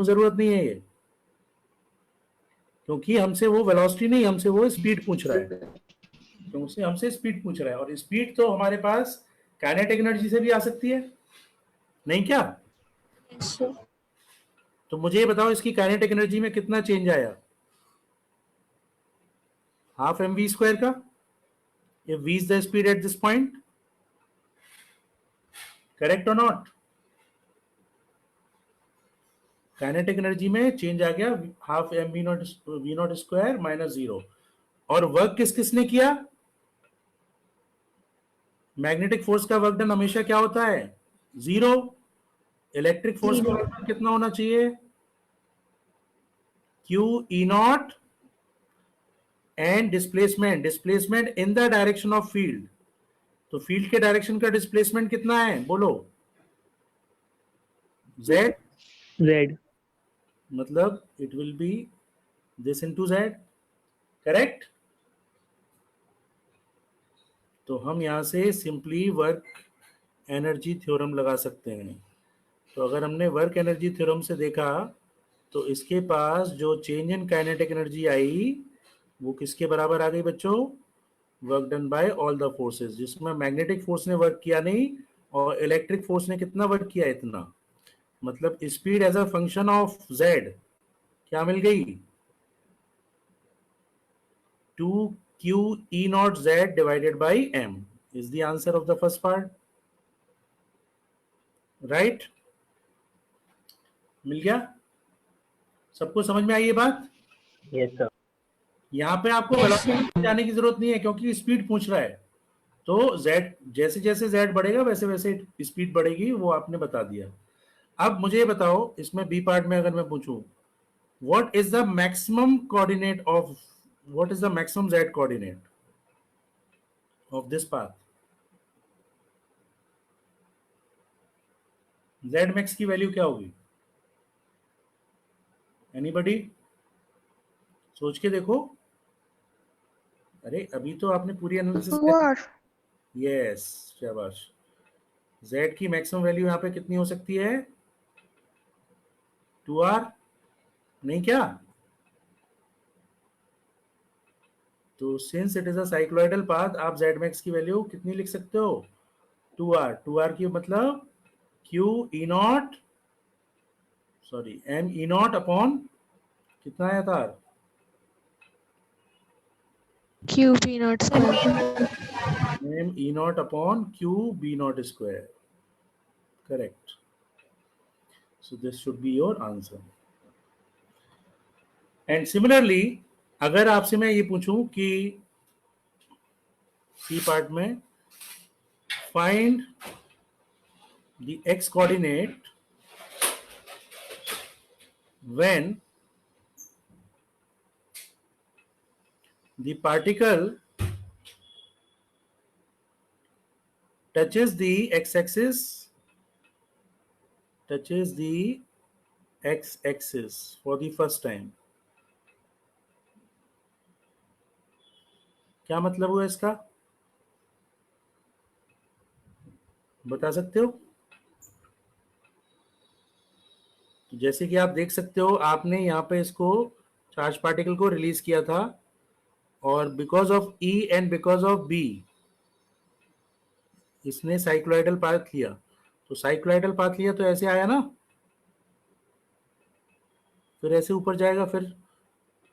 जरूरत नहीं है ये? क्योंकि हमसे वो वेलोसिटी नहीं, हमसे वो स्पीड पूछ रहा है, क्योंकि हमसे स्पीड पूछ रहा है, और स्पीड तो हमारे पास काइनेटिक एनर्जी से भी आ सकती है, नहीं क्या? Yes, sir. तो मुझे ये बताओ, इसकी काइनेटिक एनर्जी में कितना चेंज आया? हाफ mv² का, if v is the speed at this point, correct or not? Kinetic energy में चेंज आ गया हाफ mv0 माइनस 0। और वर्क किसने किया? मैग्नेटिक फोर्स का वर्क डन हमेशा क्या होता है? 0। इलेक्ट्रिक फोर्स का वर्क डन कितना होना चाहिए? q E0 and displacement in the direction of field. तो फील्ड के डायरेक्शन का डिस्प्लेसमेंट कितना है, बोलो? z, मतलब it will B this into z, correct? तो हम यहां से सिंपली वर्क एनर्जी थ्योरम लगा सकते हैं। तो अगर हमने वर्क एनर्जी थ्योरम से देखा तो इसके पास जो चेंज इन काइनेटिक एनर्जी आई वो किसके बराबर आ गई बच्चों? Work done by all the forces, जिसमें मैग्नेटिक फोर्स ने वर्क किया नहीं और इलेक्ट्रिक फोर्स ने कितना वर्क किया? इतना। मतलब speed as a function of z क्या मिल गई? 2q E0 z divided by m is the answer of the first part, right? मिल गया? सबको समझ में आई ये बात? Yes, sir. यहाँ पे आपको वेलोसिटी जाने की जरूरत नहीं है, क्योंकि स्पीड पूछ रहा है। तो z, जैसे जैसे z बढ़ेगा वैसे वैसे स्पीड बढ़ेगी, वो आपने बता दिया। अब मुझे ये बताओ, इसमें बी पार्ट में अगर मैं पूछूं, what is the maximum coordinate of, what is the maximum z coordinate of this path? z max की वैल्यू क्या होगी? एनीबडी? सोच के देखो। अरे अभी तो आपने पूरी एनालिसिस War. यस, शाबाश। z की मैक्सिमम वैल्यू यहाँ पे कितनी हो सकती है? 2r, नहीं क्या? तो since it is a cycloidal path, आप z मैक्स की वैल्यू कितनी लिख सकते हो? 2r की मतलब q E0, sorry m E0 upon कितना आया था? Q B0 square. m E0 upon q B0 square, correct. So this should be your answer. And similarly, अगर आपसे मैं ये पूछूं कि सी पार्ट में find the x coordinate when the particle touches the x-axis, for the first time. क्या मतलब हुआ इसका? बता सकते हो? तो जैसे कि आप देख सकते हो, आपने यहाँ पे इसको चार्ज पार्टिकल को रिलीज किया था, और because of E and because of B इसने साइक्लोइडल पाथ लिया, तो साइक्लोइडल पाथ लिया तो ऐसे आया ना, फिर ऐसे ऊपर जाएगा। फिर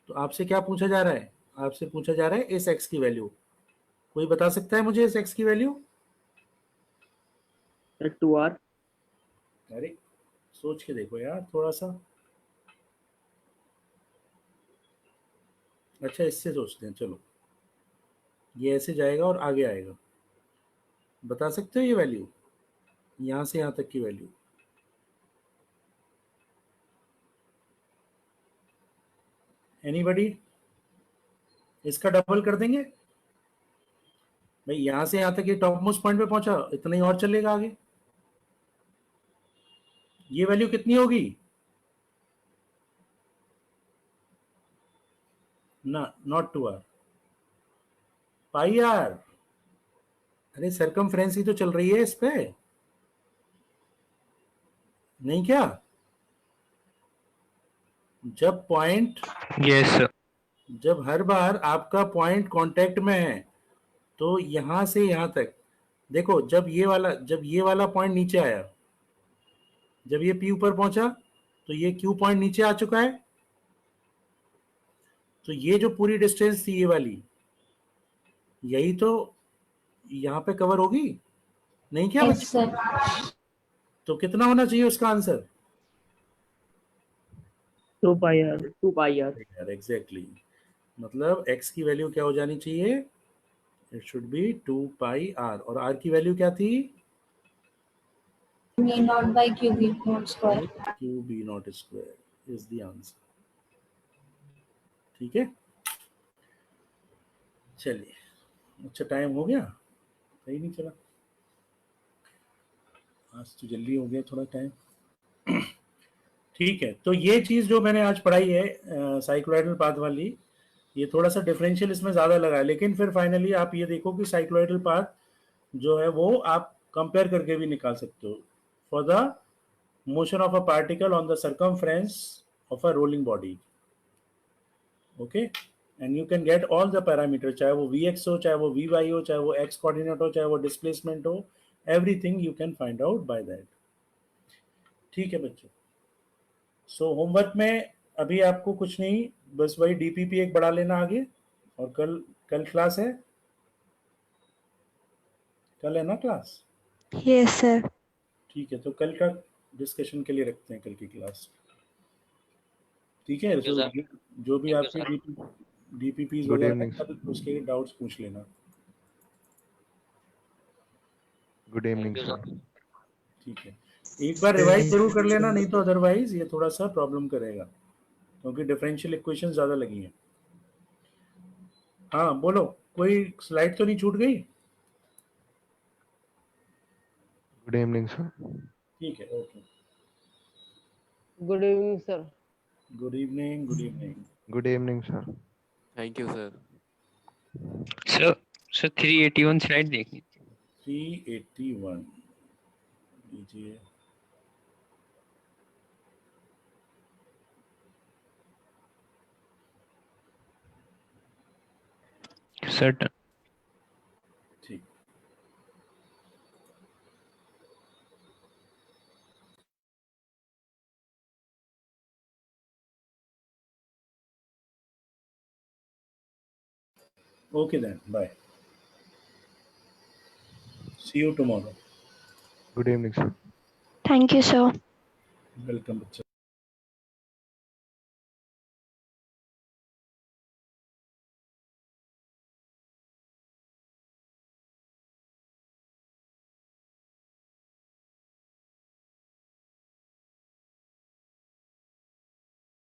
तो आपसे क्या पूछा जा रहा है? आपसे पूछा जा रहा है इस x की वैल्यू। कोई बता सकता है मुझे इस x की वैल्यू? Sir 2r। अरे सोच के देखो यार थोड़ा सा। अच्छा इससे सोचते हैं, चलो ये ऐसे जाएगा और आगे आएगा। बता सकते हो ये वैल्यू, यहां से यहां तक की वैल्यू? एनीबडी? इसका डबल कर देंगे भाई, यहां से यहां तक ये टॉप मोस्ट पॉइंट पे पहुंचा, इतना ही और चलेगा आगे। ये वैल्यू कितनी होगी? ना, नॉट 2r, पाई आर। अरे सरकमफ्रेंस ही तो चल रही है इस पे, नहीं क्या? जब पॉइंट, यस सर। जब हर बार आपका पॉइंट कांटेक्ट में है तो यहां से यहां तक देखो, जब ये वाला पॉइंट नीचे आया, जब ये P ऊपर पहुंचा तो ये Q पॉइंट नीचे आ चुका है। तो ये जो पूरी डिस्टेंस थी ये वाली, यही तो यहां पे कवर होगी, नहीं क्या Yes, बच्चे? sir. तो कितना होना चाहिए उसका आंसर? 2r। यार एग्जैक्टली, मतलब x की वैल्यू क्या हो जानी चाहिए? It should be 2 pi r, और r की वैल्यू क्या थी? V naught by Q V naught square. Q B naught square is the answer. ठीक है, चलिए। अच्छा टाइम हो गया, सही नहीं चला आज तो, जल्दी हो गया थोड़ा टाइम। ठीक है, तो ये चीज जो मैंने आज पढ़ाई है साइक्लोइडल पाथ वाली, ये थोड़ा सा डिफरेंशियल इसमें ज्यादा लगा है, लेकिन फिर फाइनली आप ये देखो कि साइक्लोइडल पाथ जो है वो आप कंपेयर करके भी निकाल सकते हो for the motion of a particle on the circumference of a rolling body. Okay, and you can get all the parameter, चाहे वो Vx हो, चाहे वो Vy हो, चाहे वो x कोऑर्डिनेट हो, चाहे वो डिस्प्लेसमेंट हो, everything you can find out by that. ठीक है बच्चों, सो होमवर्क में अभी आपको कुछ नहीं, बस वही डीपीपी एक बढ़ा लेना आगे, और कल क्लास है, कल है ना क्लास? Yes sir. ठीक है, तो कल का डिस्कशन के लिए रखते हैं कल की क्लास। ठीक है, you, sir. जो भी Thank you, आपके डीपीपीज Good वगैरह evening, हैं, कल उसके डाउट्स पूछ लेना। Good evening, you, sir. sir. ठीक है, एक बार रिवाइज जरूर कर लेना, नहीं तो अदरवाइज ये थोड़ा सा प्रॉब्लम करेगा, क्योंकि डिफरेंशियल इक्वेशन ज्यादा लगी हैं। हाँ बोलो, कोई स्लाइड तो नहीं छूट गई? Good evening, sir. ठीक है, okay, Good evening, sir. Good evening, good evening. Good evening, sir. Thank you, sir. Sir 381 slide देखनी थी। 381 लीजिए। सर ठीक, okay then, bye, see you tomorrow। Good evening, sir. Thank you sir. Welcome बच्चा।